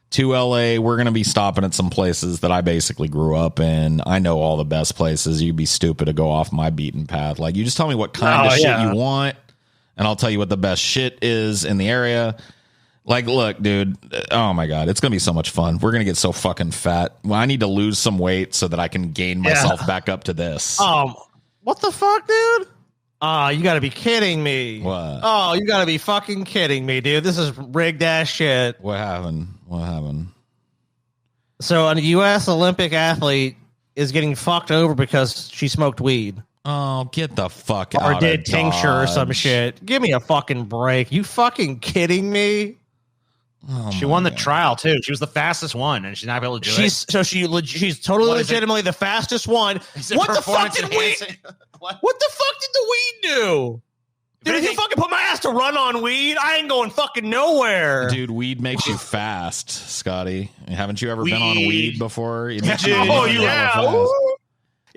to LA, we're going to be stopping at some places that I basically grew up in. I know all the best places. You'd be stupid to go off my beaten path. Like you just tell me what kind of shit you want. And I'll tell you what the best shit is in the area. Like, look, dude. Oh, my God. It's going to be so much fun. We're going to get so fucking fat. Well, I need to lose some weight so that I can gain myself back up to this. What the fuck, dude? Oh, you got to be kidding me. What? Oh, you got to be fucking kidding me, dude. This is rigged ass shit. What happened? So, a U.S. Olympic athlete is getting fucked over because she smoked weed. Oh, get the fuck out. Or did tincture or some shit. Give me a fucking break. You fucking kidding me? Oh, she won the trial too. She was the fastest one, and she's not able to do it. So she's totally legitimately the fastest one. What the fuck did weed? What the fuck did the weed do? Dude, if you fucking put my ass to run on weed, I ain't going fucking nowhere. Dude, weed makes you fast, Scotty. Haven't you ever been on weed before? Yeah,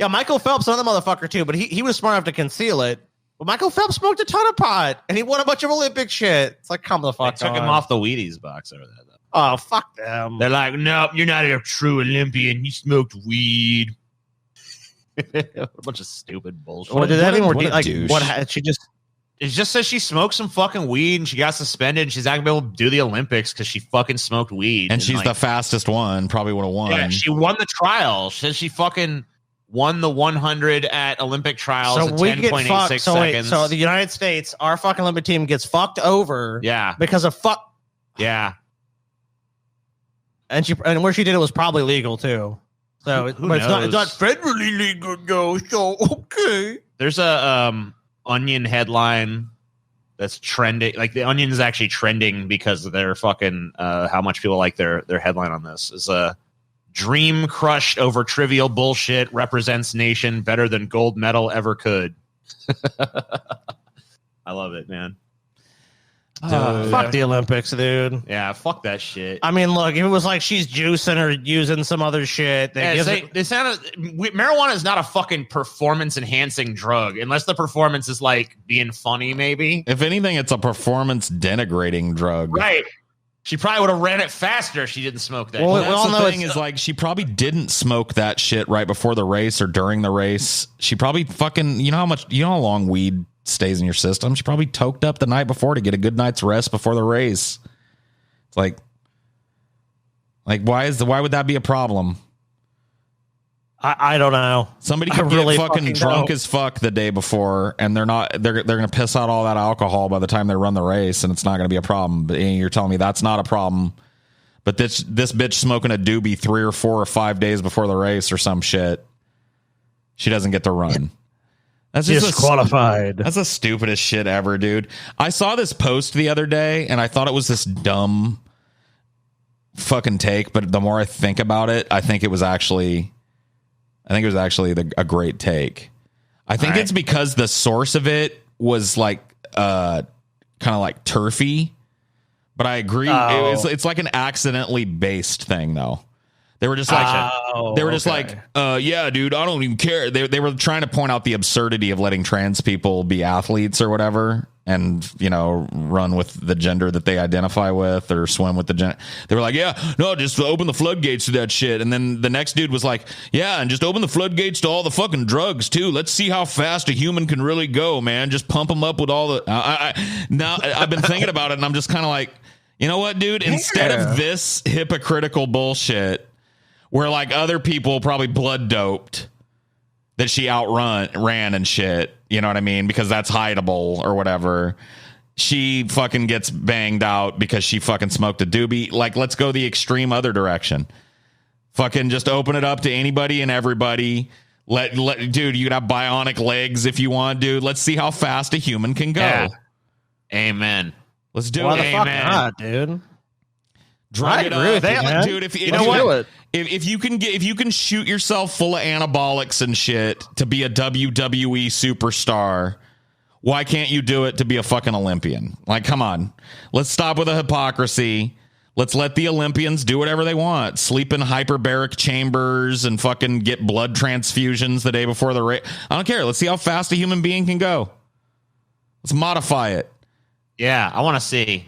Michael Phelps, another motherfucker too, but he was smart enough to conceal it. But Michael Phelps smoked a ton of pot, and he won a bunch of Olympic shit. It's like, come the fuck They took him off the Wheaties box over there, though. Oh, fuck them. They're like, no, you're not a true Olympian. You smoked weed. A bunch of stupid bullshit. What did that mean? It just says she smoked some fucking weed and she got suspended and she's not gonna be able to do the Olympics because she fucking smoked weed. And she's the fastest one, probably would have won. Yeah, she won the trial. Says she fucking won the 100 at Olympic trials so in we 10.86 seconds. So the United States, our fucking Olympic team gets fucked over. Yeah. Because of fuck. Yeah. And where she did it was probably legal too. So it's not federally legal, though. So okay. There's a Onion headline that's trending. Like the Onion is actually trending because of their fucking how much people like their headline on this is a dream crushed over trivial bullshit represents nation better than gold medal ever could. I love it, man. Fuck the Olympics, dude. Yeah, fuck that shit. I mean, look, if it was like she's juicing or using some other shit, marijuana is not a fucking performance enhancing drug unless the performance is like being funny, maybe. If anything, it's a performance denigrating drug. Right. She probably would have ran it faster if she didn't smoke that. Well, that's the thing is like she probably didn't smoke that shit right before the race or during the race. She probably fucking, you know how long weed stays in your system. She probably toked up the night before to get a good night's rest before the race. It's like why would that be a problem? I don't know. Somebody could get fucking drunk as fuck the day before, and they're gonna piss out all that alcohol by the time they run the race, and it's not gonna be a problem. But you're telling me that's not a problem. But this bitch smoking a doobie 3 or 4 or 5 days before the race or some shit, she doesn't get to run. That's just disqualified. That's the stupidest shit ever, dude. I saw this post the other day, and I thought it was this dumb fucking take. But the more I think about it, I think it was actually a great take. I think it's because the source of it was like kind of like turfy. But I agree. It's like an accidentally based thing, though. They were just like, yeah, dude, I don't even care. They were trying to point out the absurdity of letting trans people be athletes or whatever, and run with the gender that they identify with or swim with the gender. They were like, yeah, no, just open the floodgates to that shit. And then the next dude was like, yeah, and just open the floodgates to all the fucking drugs too. Let's see how fast a human can really go, man. Just pump them up with all the. Now I've been thinking about it, and I'm just kind of like, you know what, dude? Instead of this hypocritical bullshit, where like other people probably blood doped that she ran and shit, you know what I mean? Because that's hideable or whatever. She fucking gets banged out because she fucking smoked a doobie. Like, let's go the extreme other direction. Fucking just open it up to anybody and everybody. Dude, you can have bionic legs if you want, dude. Let's see how fast a human can go. Yeah. Amen. Let's do it. Amen. Fuck not, dude. Drug it up. Dude, if you know what? If you can shoot yourself full of anabolics and shit to be a WWE superstar, why can't you do it to be a fucking Olympian? Like, come on. Let's stop with the hypocrisy. Let's let the Olympians do whatever they want. Sleep in hyperbaric chambers and fucking get blood transfusions the day before the race. I don't care. Let's see how fast a human being can go. Let's modify it. Yeah, I want to see.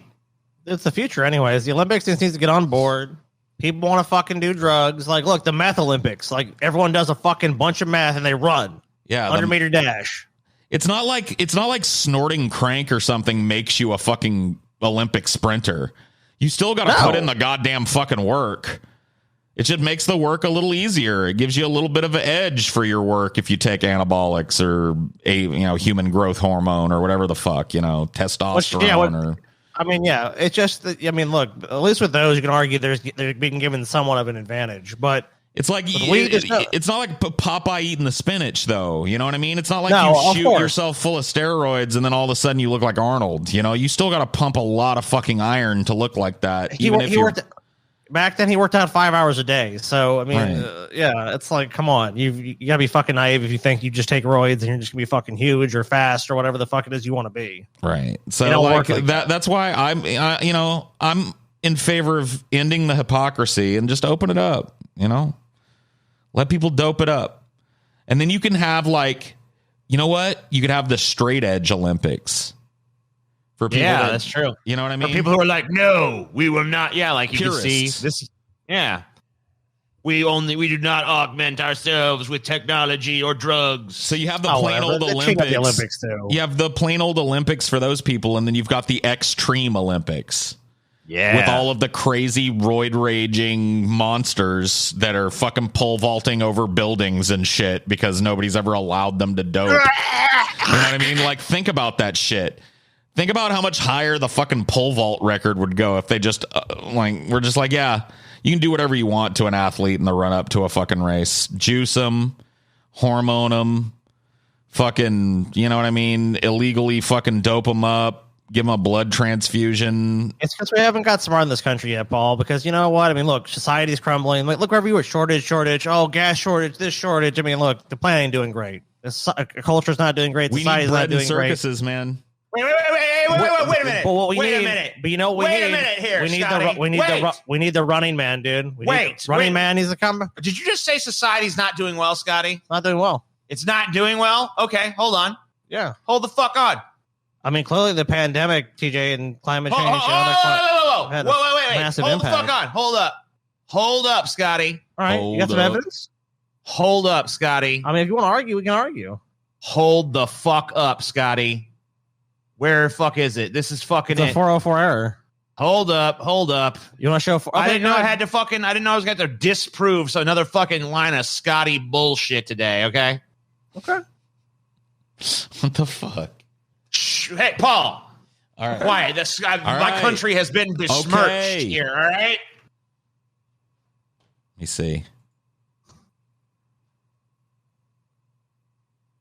It's the future anyways. The Olympics just needs to get on board. People want to fucking do drugs. Like, look, the meth Olympics. Like, everyone does a fucking bunch of meth and they run. Yeah, 100-meter dash. It's not like snorting crank or something makes you a fucking Olympic sprinter. You still got to put in the goddamn fucking work. It just makes the work a little easier. It gives you a little bit of an edge for your work if you take anabolics or human growth hormone or whatever the fuck, testosterone it's just that, look, at least with those you can argue they're being given somewhat of an advantage, but it's like it's not like Popeye eating the spinach, though. You know what I mean? It's not like you shoot yourself full of steroids and then all of a sudden you look like Arnold. You still got to pump a lot of fucking iron to look like that. Back then, he worked out 5 hours a day. So, it's like, come on. You got to be fucking naive if you think you just take roids and you're just going to be fucking huge or fast or whatever the fuck it is you want to be. Right. So, that's why I'm in favor of ending the hypocrisy and just open it up, Let people dope it up. And then you can have, you could have the straight edge Olympics. For people that's true. You know what I mean? For people who are like, no, we will not. Yeah, like you can see this. Yeah, we do not augment ourselves with technology or drugs. So you have the plain old Olympics. Too. You have the plain old Olympics for those people, and then you've got the extreme Olympics. Yeah, with all of the crazy roid raging monsters that are fucking pole vaulting over buildings and shit because nobody's ever allowed them to dope. You know what I mean? Like, think about that shit. Think about how much higher the fucking pole vault record would go if they just we're just like, yeah, you can do whatever you want to an athlete in the run up to a fucking race. Juice them, hormone them, fucking, you know what I mean? Illegally fucking dope them up, give them a blood transfusion. It's because we haven't got smart in this country yet, Paul, because you know what? I mean, look, society's crumbling. Like, look wherever you were, shortage. Oh, gas shortage, this shortage. I mean, look, the planet ain't doing great. Culture's not doing great. Society's not doing great. Circuses, man. Wait a minute. Wait a minute. But you know what we need? Wait a minute here, we need the running man, dude. Running man needs to come. Did you just say society's not doing well, Scotty? Not doing well. It's not doing well? Okay, hold on. Yeah. Hold the fuck on. I mean, clearly the pandemic, TJ, and climate change. Wait. Massive Hold impact. the fuck on. Hold up, Scotty. All right, you got some evidence? Hold up, Scotty. I mean, if you want to argue, we can argue. Hold the fuck up, Scotty. Where the fuck is it? This is fucking it's a 404 error. Hold up. You want to show? I didn't know I didn't know I was going to disprove so another fucking line of Scotty bullshit today. Okay. What the fuck? Hey, Paul. All right. Quiet. My country has been besmirched here. All right. Let me see.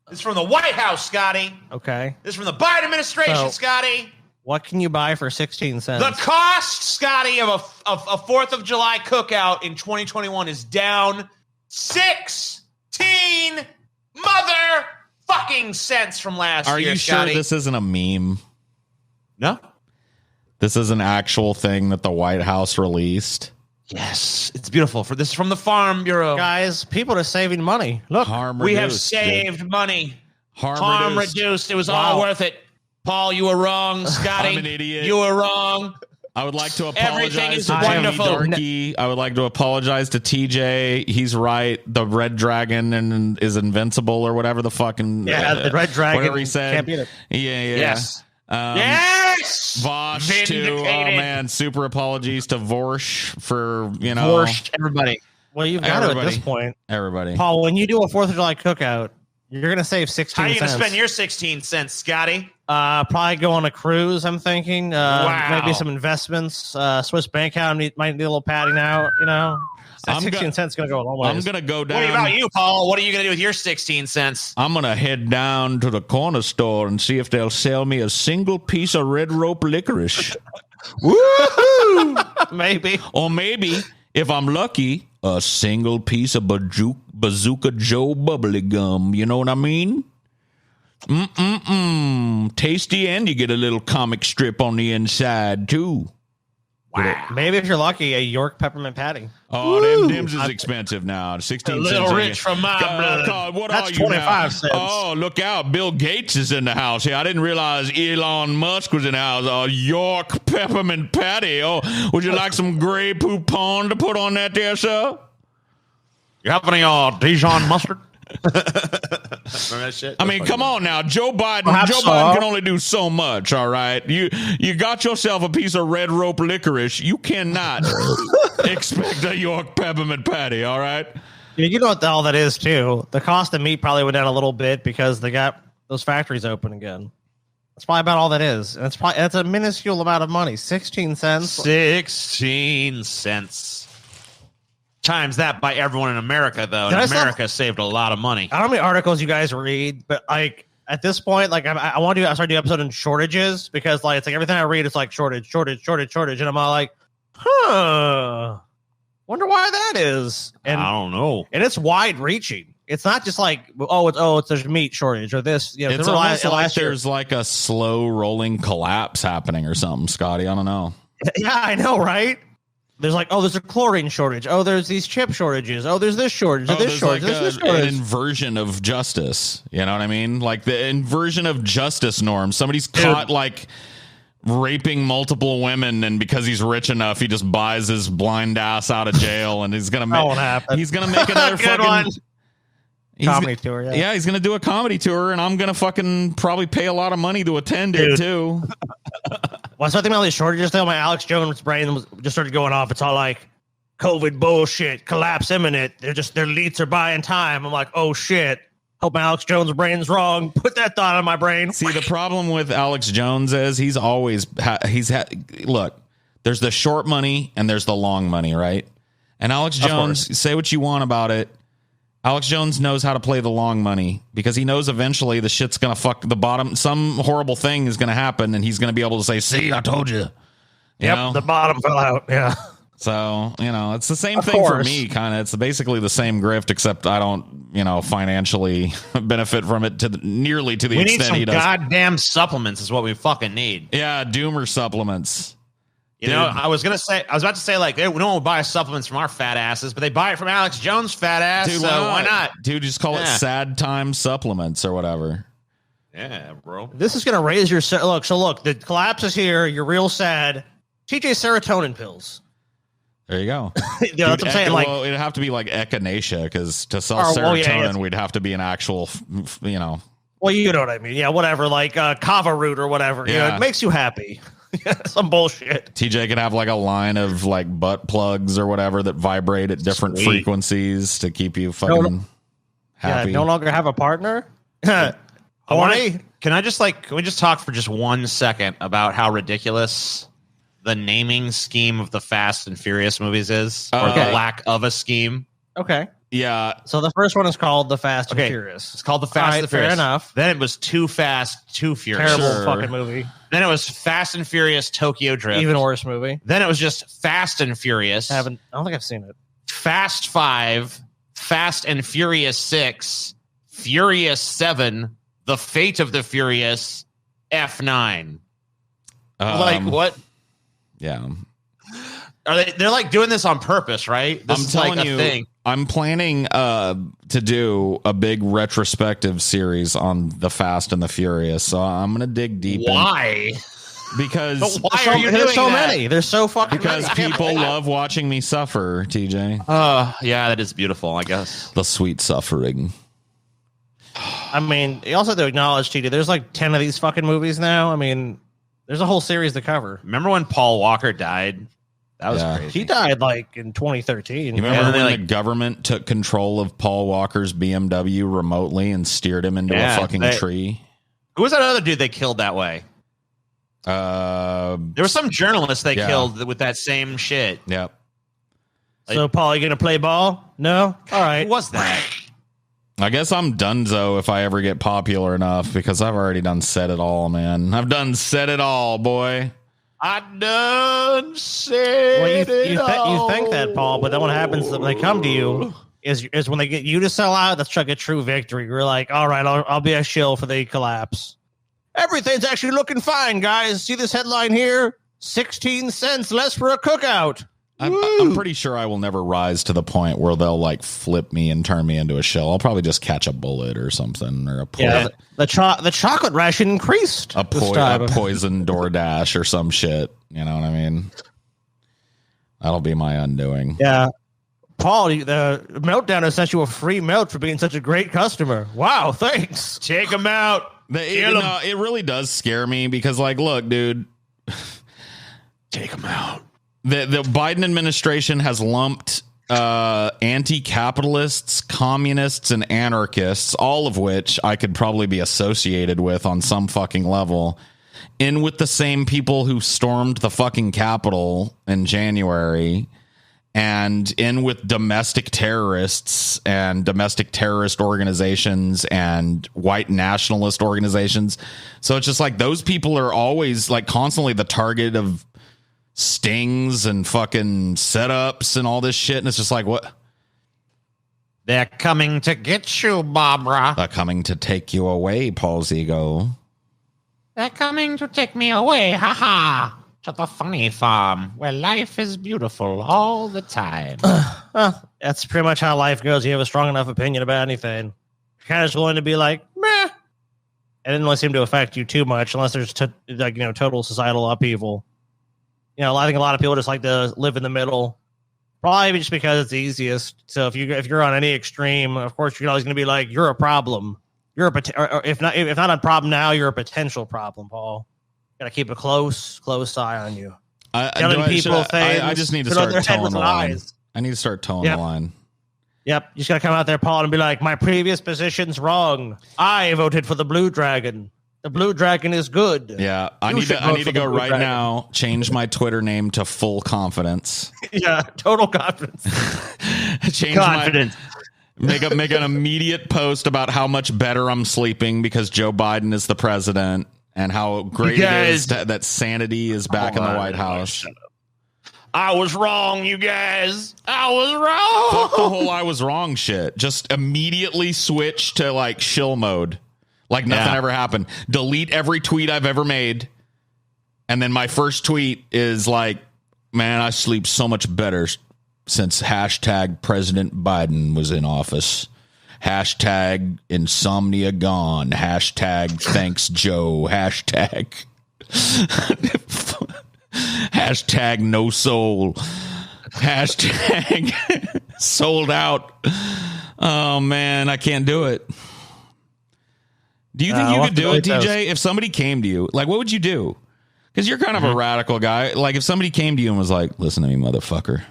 This is from the White House, Scotty. Okay. This is from the Biden administration, Scotty. What can you buy for 16 cents? The cost, Scotty, of a 4th of July cookout in 2021 is down 16 motherfucking cents from last year, Are you Scotty. sure this isn't a meme? No. This is an actual thing that the White House released? Yes, it's beautiful. This is from the Farm Bureau. Guys, people are saving money. Look, we have saved money. Harm reduced. It was all worth it. Paul, you were wrong. Scotty, I'm an idiot. You were wrong. I would like to apologize Everything is to wonderful. Darky. I would like to apologize to TJ. He's right. The red dragon is invincible or whatever the fucking the red dragon. Whatever he said. Can't beat it. Yeah. Yes. Yes. Vosh too. Oh man, super apologies to Vorsh for Vorsh, everybody. Well, you've got it at this point. Everybody. Paul, when you do a 4th of July cookout, you're gonna save 16 How are you cents. gonna spend your 16 cents, Scotty? Probably go on a cruise. I'm thinking. Wow. Maybe some investments. Swiss bank account might need a little padding out. 16 cents gonna go a long way. I'm gonna go down. What about you, Paul? What are you gonna do with your 16 cents? I'm gonna head down to the corner store and see if they'll sell me a single piece of red rope licorice. Woohoo! Maybe. Or maybe, if I'm lucky, a single piece of Bazooka Joe bubbly gum. You know what I mean? Tasty, and you get a little comic strip on the inside too. Wow. Maybe if you're lucky, a York peppermint patty. Oh, them Dims is expensive now. 16 a little cents. Rich from my blood. God, what That's are you 25 now? cents. Oh, look out. Bill Gates is in the house here. I didn't realize Elon Musk was in the house. A York peppermint patty. Oh, would you like some Grey Poupon to put on that there, sir? You have any Dijon mustard? Remember that shit? I mean, come on now, Joe Biden. Perhaps Joe so. Biden can only do so much. All right, you got yourself a piece of red rope licorice. You cannot expect a York peppermint patty. All right. You know what the hell that is too. The cost of meat probably went down a little bit because they got those factories open again. That's probably about all that is. And that's a minuscule amount of money. 16 cents. 16 cents. Times that by everyone in America, though. And America saved a lot of money. I don't know how many articles you guys read, but like at this point, like I want to start doing episode in shortages because like it's like everything I read is like shortage, and I'm all like, wonder why that is. And I don't know. And it's wide reaching. It's not just like it's there's meat shortage or this. You know, It's almost like there's like a slow rolling collapse happening or something, Scotty. I don't know. Yeah, I know, right? There's like, there's a chlorine shortage. There's these chip shortages. There's this shortage. This shortage. Like this an shortage. inversion of justice. You know what I mean? Like the inversion of justice norms. Somebody's caught like raping multiple women, and because he's rich enough, he just buys his blind ass out of jail, and he's gonna make. That won't happen. He's gonna make another fucking one. Comedy tour. Yeah, he's gonna do a comedy tour, and I'm gonna fucking probably pay a lot of money to attend it too. Well, I started thinking about these shortages though. My Alex Jones brain just started going off. It's all like COVID bullshit, collapse imminent. Their elites are buying time. I'm like, oh shit. Hope my Alex Jones brain's wrong. Put that thought on my brain. See, the problem with Alex Jones is he's always look. There's the short money and there's the long money, right? And Alex Jones, say what you want about it. Alex Jones knows how to play the long money because he knows eventually the shit's going to fuck the bottom. Some horrible thing is going to happen, and he's going to be able to say, see, I told you. Yep, the bottom fell out. Yeah. So, it's the same thing for me, kind of. It's basically the same grift, except I don't, financially benefit from it nearly to the extent he does. We need some goddamn supplements is what we fucking need. Yeah, Doomer supplements. I was about to say, like, no one would buy supplements from our fat asses, but they buy it from Alex Jones' fat ass. Dude, so why not? Dude, just call it sad time supplements or whatever. Yeah, bro. This is going to raise your look. So look, the collapse is here. You're real sad. TJ serotonin pills. There you go. That's what I'm saying. Like, it'd have to be like echinacea because to sell serotonin, we'd have to be an actual, Well, you know what I mean. Yeah, whatever. Like kava root or whatever. Yeah. It makes you happy. Some bullshit. TJ could have like a line of like butt plugs or whatever that vibrate at different frequencies to keep you fucking happy. Yeah, no longer have a partner. Can we just talk for just 1 second about how ridiculous the naming scheme of the Fast and Furious movies is, or the lack of a scheme? Okay. Yeah. So the first one is called The Fast and Furious. It's called The Fast and Furious. Fair enough. Then it was Too Fast, Too Furious. Terrible fucking movie. Then it was Fast and Furious Tokyo Drift. Even worse movie. Then it was just Fast and Furious. I don't think I've seen it. Fast 5, Fast and Furious 6, Furious 7, The Fate of the Furious, F9. Like what? Yeah. They're like doing this on purpose, right? This I'm is telling like a you, thing. I'm planning to do a big retrospective series on the Fast and the Furious. So I'm gonna dig deep. Why? Because why are you doing There's so that? many. There's so fucking because many. people love watching me suffer, TJ. Yeah, that is beautiful, I guess. The sweet suffering. I mean, you also have to acknowledge, TJ, there's like 10 of these fucking movies now. I mean, there's a whole series to cover. Remember when Paul Walker died? That was crazy. He died like in 2013. You remember when the government took control of Paul Walker's BMW remotely and steered him into a fucking tree? Who was that other dude they killed that way? There was some journalist they killed with that same shit. Yep. So, Paul, you going to play ball? No? All right. Who was that? I guess I'm donezo if I ever get popular enough because I've already done said it all, man. I've done said it all, boy. I done said you think that, Paul, but then what happens when they come to you is when they get you to sell out, that's like a true victory. You're like, all right, I'll be a shill for the collapse. Everything's actually looking fine, guys. See this headline here? 16 cents less for a cookout. I'm pretty sure I will never rise to the point where they'll like flip me and turn me into a shell. I'll probably just catch a bullet or something or a the chocolate ration increased. A poison DoorDash or some shit. You know what I mean? That'll be my undoing. Yeah. Paul, the Meltdown has sent you a free melt for being such a great customer. Wow, thanks. Take him out. It really does scare me because, like, look, dude, take him out. The Biden administration has lumped anti-capitalists, communists, and anarchists, all of which I could probably be associated with on some fucking level, in with the same people who stormed the fucking Capitol in January, and in with domestic terrorists and domestic terrorist organizations and white nationalist organizations. So it's just like those people are always like constantly the target of stings and fucking setups and all this shit. And it's just like, what? They're coming to get you, Barbara. They're coming to take you away, Paul's ego. They're coming to take me away. Ha ha. To the funny farm where life is beautiful all the time. Well, that's pretty much how life goes. You have a strong enough opinion about anything, you're kind of just going to be like, meh. It didn't really seem to affect you too much unless there's total societal upheaval. You know, I think a lot of people just like to live in the middle, probably just because it's easiest. So if you're on any extreme, of course you're always going to be like, you're a problem. You're or if not a problem now, you're a potential problem, Paul. Got to keep a close eye on you. I just need to start towing the line. I need to start towing the line. Yep. You just got to come out there, Paul, and be like, my previous position's wrong. I voted for the Blue Dragon. The Blue Dragon is good. Yeah. I need to go right now, change my Twitter name to Full Confidence. Yeah. Total confidence. Make an immediate post about how much better I'm sleeping because Joe Biden is the president. And how great it is that sanity is back in the White House. I was wrong, you guys. I was wrong. Fuck the whole I was wrong shit. Just immediately switch to like shill mode. Like nothing ever happened. Delete every tweet I've ever made. And then my first tweet is like, man, I sleep so much better since hashtag President Biden was in office. Hashtag insomnia gone. Hashtag thanks Joe. Hashtag no soul. Hashtag sold out. Oh man, I can't do it. Do you think you could do it, TJ? If somebody came to you, like, what would you do? Because you're kind of a radical guy. Like, if somebody came to you and was like, listen to me, motherfucker.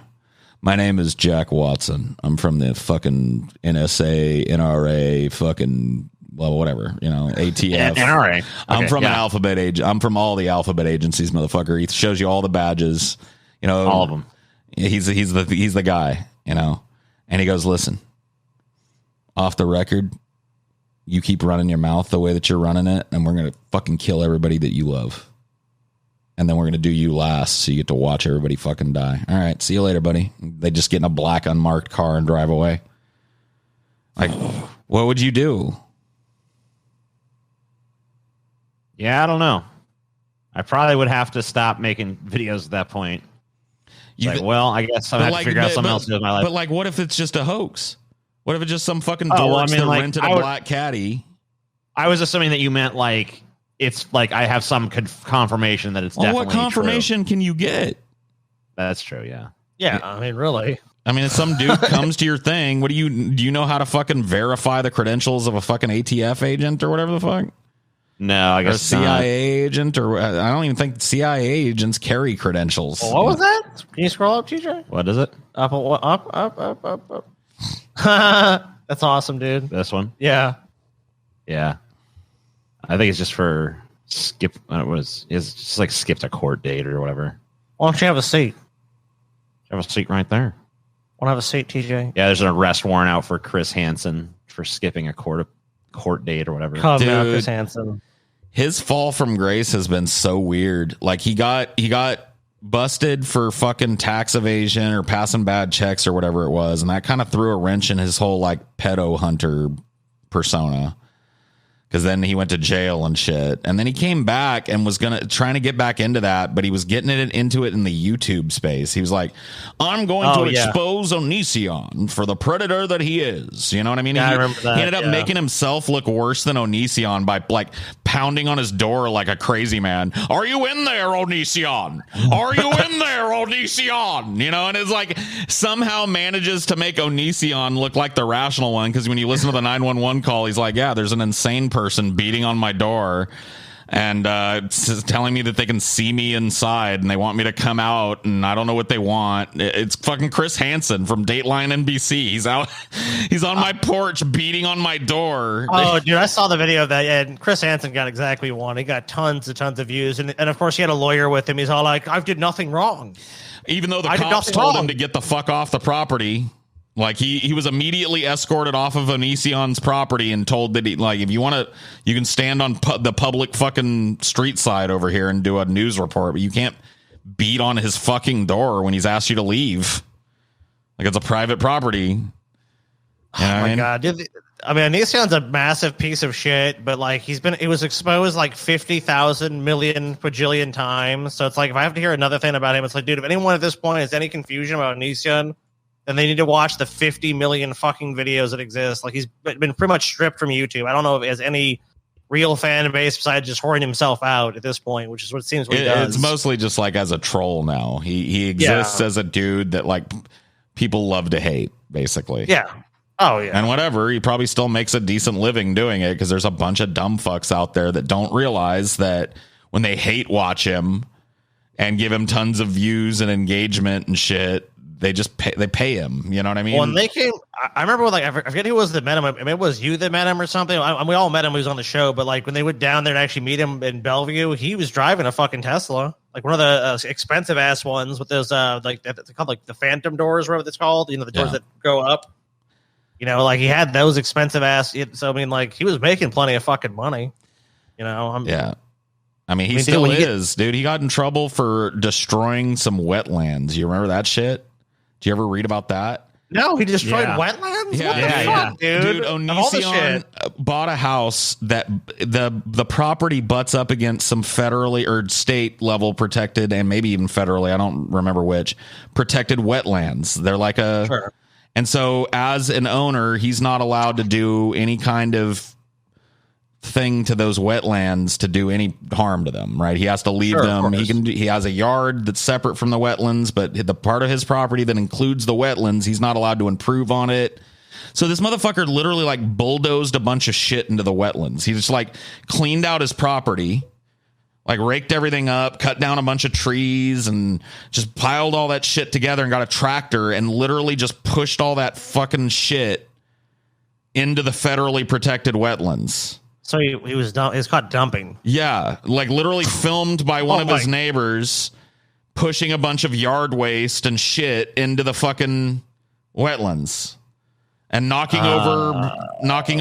My name is Jack Watson. I'm from the fucking NSA, NRA, fucking, well, whatever, ATF. NRA. Okay, I'm from an alphabet agent. I'm from all the alphabet agencies, motherfucker. He shows you all the badges, all of them. He's the guy, and he goes, listen, off the record, you keep running your mouth the way that you're running it, and we're going to fucking kill everybody that you love. And then we're going to do you last so you get to watch everybody fucking die. All right, see you later, buddy. They just get in a black unmarked car and drive away. Like, what would you do? Yeah, I don't know. I probably would have to stop making videos at that point. I guess I'm going to figure out something else to do with my life. But, like, what if it's just a hoax? What if it's just some fucking dorks that rented a black caddy? I was assuming that you meant, like, it's like I have some confirmation that it's definitely what confirmation true. Can you get? That's true, yeah. Yeah, I mean, really. I mean, if some dude comes to your thing, do you know how to fucking verify the credentials of a fucking ATF agent or whatever the fuck? No, I guess or CIA agent, or I don't even think CIA agents carry credentials. Well, what was that? Can you scroll up, TJ? What is it? Up. That's awesome, dude. This one? Yeah. Yeah. I think it's just for skip. It's just like skipped a court date or whatever. Why don't you have a seat? You have a seat right there. Want to have a seat, TJ? Yeah, there's an arrest warrant out for Chris Hansen for skipping a court date or whatever. Come now, Chris Hansen. His fall from grace has been so weird. Like he got busted for fucking tax evasion or passing bad checks or whatever it was, and that kind of threw a wrench in his whole like pedo hunter persona. because then he went to jail and shit. And then he came back and was trying to get back into that, but he was getting into it in the YouTube space. He was like, I'm going to expose Onision for the predator that he is. You know what I mean? Yeah, I remember that. He ended up making himself look worse than Onision by like pounding on his door like a crazy man. Are you in there, Onision? Are you in there, Onision? You know, and it's like somehow manages to make Onision look like the rational one, because when you listen to the 911 call, he's like, yeah, there's an insane person beating on my door and telling me that they can see me inside and they want me to come out and I don't know what they want. It's fucking Chris Hansen from Dateline NBC. He's on my porch beating on my door. Oh, dude, I saw the video of that, and Chris Hansen got exactly one. He got tons of views, and of course he had a lawyer with him. He's all like, I did nothing wrong. Even though the cops told him to get the fuck off the property. Like he was immediately escorted off of Onision's property and told that if you want to, you can stand on the public fucking street side over here and do a news report, but you can't beat on his fucking door when he's asked you to leave. Like, it's a private property. Oh my God. Dude, I mean, Onision's a massive piece of shit, but like he was exposed like 50,000 million bajillion times. So it's like, if I have to hear another thing about him, it's like, dude, if anyone at this point has any confusion about Onision, then they need to watch the 50 million fucking videos that exist. Like, he's been pretty much stripped from YouTube. I don't know if he has any real fan base besides just whoring himself out at this point, which is what it seems what he does. It's mostly just like as a troll now. He exists as a dude that like people love to hate, basically. Yeah. Oh, yeah. And whatever, he probably still makes a decent living doing it, because there's a bunch of dumb fucks out there that don't realize that when they hate watch him and give him tons of views and engagement and shit, they just pay him. You know what I mean? When they came, I remember I forget who was that met him. I mean, it was you that met him or something. We all met him. He was on the show, but like when they went down there to actually meet him in Bellevue, he was driving a fucking Tesla, like one of the expensive ass ones with those like it's called like the Phantom doors, whatever it's called. You know, the doors that go up. You know, like he had those expensive ass. So I mean, like he was making plenty of fucking money. You know, yeah. I mean, he still is, dude. He got in trouble for destroying some wetlands. You remember that shit? Did you ever read about that? No, he destroyed wetlands? Yeah, what the fuck, dude? Onision bought a house that the property butts up against some federally or state level protected, and maybe even federally, I don't remember which, protected wetlands. They're like a... Sure. And so as an owner, he's not allowed to do any kind of thing to those wetlands to do any harm to them, right? He has to leave them. He has a yard that's separate from the wetlands, but the part of his property that includes the wetlands, he's not allowed to improve on it. So this motherfucker literally like bulldozed a bunch of shit into the wetlands. He just like cleaned out his property, like raked everything up, cut down a bunch of trees, and just piled all that shit together and got a tractor and literally just pushed all that fucking shit into the federally protected wetlands. So he was caught dumping. Yeah, like literally filmed by one of his neighbors pushing a bunch of yard waste and shit into the fucking wetlands and knocking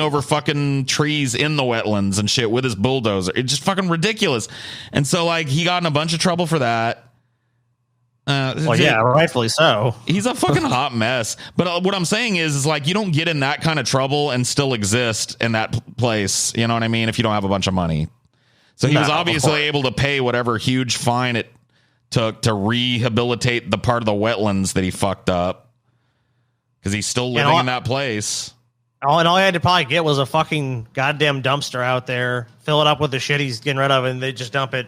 over fucking trees in the wetlands and shit with his bulldozer. It's just fucking ridiculous. And so like he got in a bunch of trouble for that. Well, yeah, rightfully so. He's a fucking hot mess. But what I'm saying is like you don't get in that kind of trouble and still exist in that place. You know what I mean? If you don't have a bunch of money. So he was obviously able to pay whatever huge fine it took to rehabilitate the part of the wetlands that he fucked up, because he's still living in that place. And all he had to probably get was a fucking goddamn dumpster out there, fill it up with the shit he's getting rid of, and they just dump it.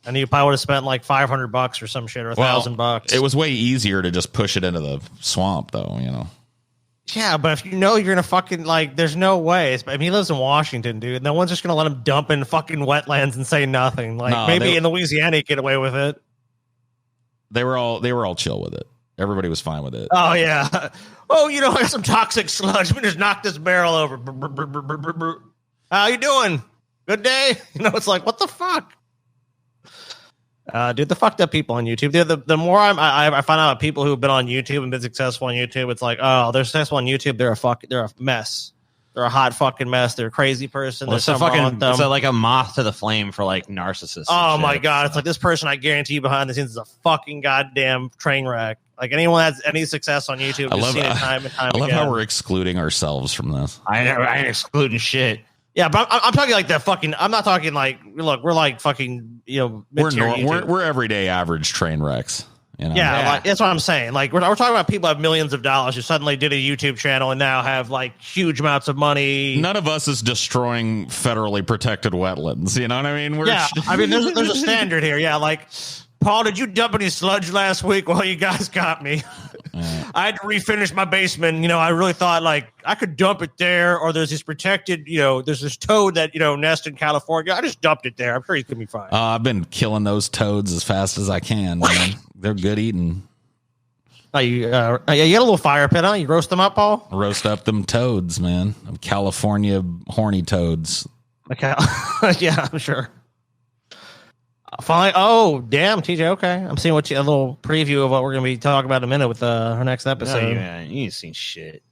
And you probably would have spent like $500 or some shit, or $1,000. It was way easier to just push it into the swamp, though, you know. Yeah, but if you know you're gonna fucking like, there's no way. I mean, he lives in Washington, dude. No one's just gonna let him dump in fucking wetlands and say nothing. Like maybe in Louisiana he'd get away with it. They were all chill with it. Everybody was fine with it. Oh yeah. Oh, you know, there's some toxic sludge. We just knocked this barrel over. How you doing? Good day. You know, it's like, what the fuck? Dude, the fucked up people on YouTube. The more I find out people who have been on YouTube and been successful on YouTube, it's like, oh, they're successful on YouTube. They're a mess. They're a hot fucking mess. They're a crazy person. Well, it's like a moth to the flame for like narcissists. Oh my God. It's like this person, I guarantee you behind the scenes is a fucking goddamn train wreck. Like anyone that has any success on YouTube, I love how we're excluding ourselves from this. I ain't excluding shit. Yeah, but I'm talking like that fucking. I'm not talking like look. We're like fucking. We're everyday average train wrecks. You know? Yeah, like, that's what I'm saying. Like we're talking about people who have millions of dollars who suddenly did a YouTube channel and now have like huge amounts of money. None of us is destroying federaly protected wetlands. You know what I mean? I mean, there's a standard here. Yeah, like Paul, did you dump any sludge last week? Well, you guys got me. I had to refinish my basement. I really thought like I could dump it there, or there's this protected, there's this toad that, nests in California. I just dumped it there. I'm sure he's gonna be fine. I've been killing those toads as fast as I can, man. They're good eating. You got a little fire pit, huh? You roast them up, Paul? Roast up them toads, man. California horny toads. Okay. Yeah, I'm sure. Fine. Oh, damn, TJ. Okay, I'm seeing a little preview of what we're going to be talking about in a minute with our next episode. No, you ain't seen shit.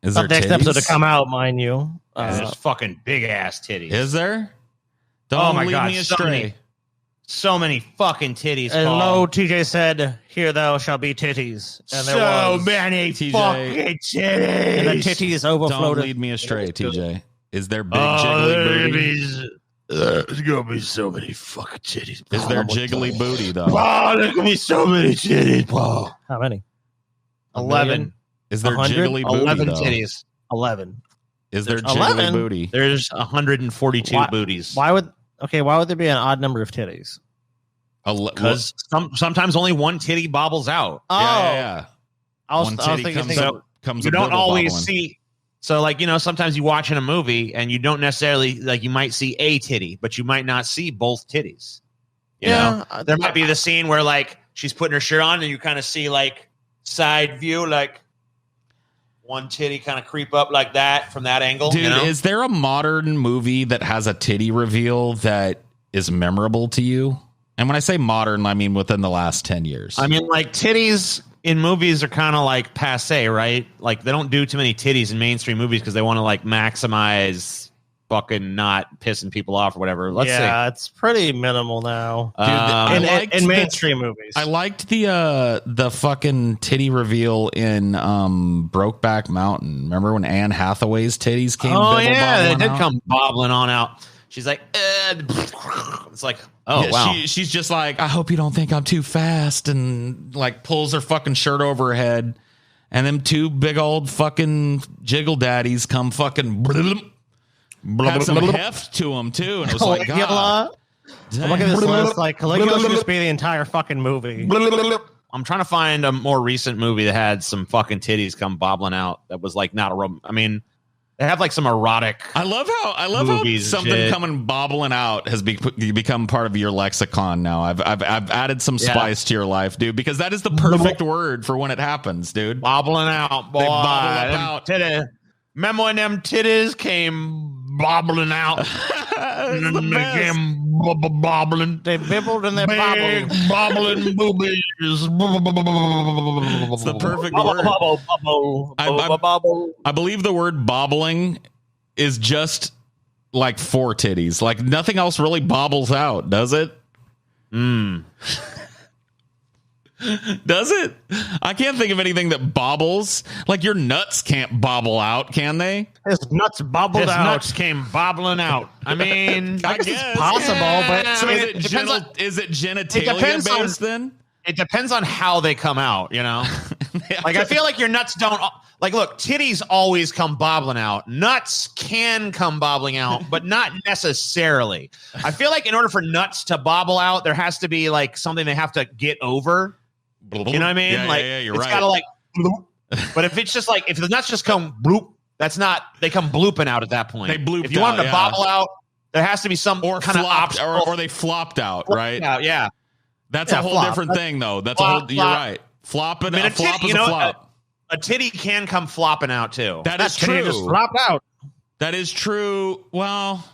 Is there next titties? episode to come out, mind you? There's fucking big ass titties. Is there? Don't my lead God, me astray. So many fucking titties. And Paul. lo, TJ said, "Here thou shall be titties." And there was many TJ. fucking titties. And the titties overflowed. Don't lead me astray, TJ. Is there big jiggly booty? There's gonna be so many fucking titties. Is there jiggly booty though? Oh, there's gonna be so many titties, Paul. How many? 11. Is there 100? jiggly booty 11 though? titties. 11. Is there 11? jiggly booty? There's 142 booties. Why would there be an odd number of titties? Because sometimes only one titty bobbles out. Oh, Yeah. I was One titty thinking. comes You a don't bibble always bobbling. see. So, like, sometimes you watch in a movie and you don't necessarily, like, you might see a titty, but you might not see both titties. You know? There might be the scene where, like, she's putting her shirt on and you kind of see, like, side view, like, one titty kind of creep up like that from that angle. Dude, is there a modern movie that has a titty reveal that is memorable to you? And when I say modern, I mean within the last 10 years. I mean, like, titties in movies are kind of like passe, right? Like, they don't do too many titties in mainstream movies because they want to, like, maximize fucking not pissing people off or whatever. Let's see. It's pretty minimal now. Dude, in mainstream movies. I liked the fucking titty reveal in Brokeback Mountain. Remember when Anne Hathaway's titties came? Oh yeah, they did out? come bobbling on out. She's like, it's like, oh Yeah, wow. She's just like, I hope you don't think I'm too fast, and like pulls her fucking shirt over her head, and them two big old fucking jiggle daddies come fucking had some heft to them too, and it was like, God, Look at this list. Like, Caligula should just be the entire fucking movie. I'm trying to find a more recent movie that had some fucking titties come bobbling out. That was like not a. I mean, they have like some erotic. I love how something coming bobbling out has become part of your lexicon now. I've added some spice to your life, dude, because that is the perfect word for when it happens, dude. Bobbling out, boy. They bobble up out. Remember when them titties came bobbling out? It's the They best. came bobbling. They bibbled and they Big bobbled. bobbling boobies. It's the perfect word. I believe the word bobbling is just like four titties. Like nothing else really bobbles out, does it? Does it? I can't think of anything that bobbles. Like your nuts can't bobble out, can they? His nuts bobbled His out. nuts came bobbling out. I mean, I guess it's possible, but So it depends on- is it genitalia depends on- based then? it depends on how they come out, you know? Like, I feel like your nuts don't, like, look, titties always come bobbling out. Nuts can come bobbling out, but not necessarily. I feel like in order for nuts to bobble out, there has to be, like, something they have to get over. You know what I mean? Yeah, like, yeah, you're it's right. got to, like, bloop. But if it's just, like, if the nuts just come bloop, that's not, they come blooping out at that point. They blooped If you want them to out, bobble out, there has to be some or kind of flopped, obstacle. or they flopped out, right? Yeah. That's Yeah, a whole flop. different thing, though. That's Flop, a whole. You're flop. right. Flopping. I mean, A flop titty, is a flop. a titty can come flopping out too. That is Titty true. just flopped out. That is true. Well,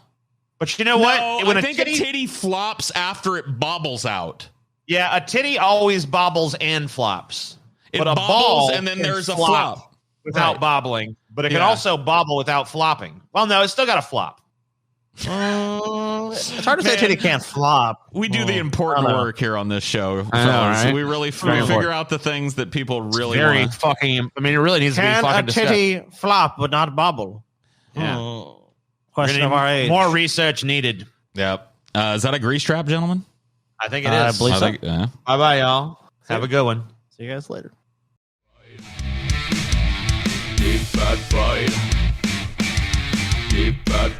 But you know what? no, When I think a titty flops after it bobbles out. yeah, a titty always bobbles and flops. It but a bobbles ball and then can there's a flop. without Right. bobbling. But it can Yeah. also bobble without flopping. Well, no, it's still got to flop. It's hard to say Man. titty can't flop. We do the important I don't know. work here on this show. I know, fellas. right? We really Very figure important. out the things that people really Very want. fucking. I mean, it really needs to be Can fucking a discussed. titty flop but not bobble? Yeah. Question of our age. More research needed. Yep. Is that a grease trap, gentlemen? I think it is. I believe so. Yeah. Bye-bye, y'all. Have a good one. See you guys later. Deep fat fried. Deep fat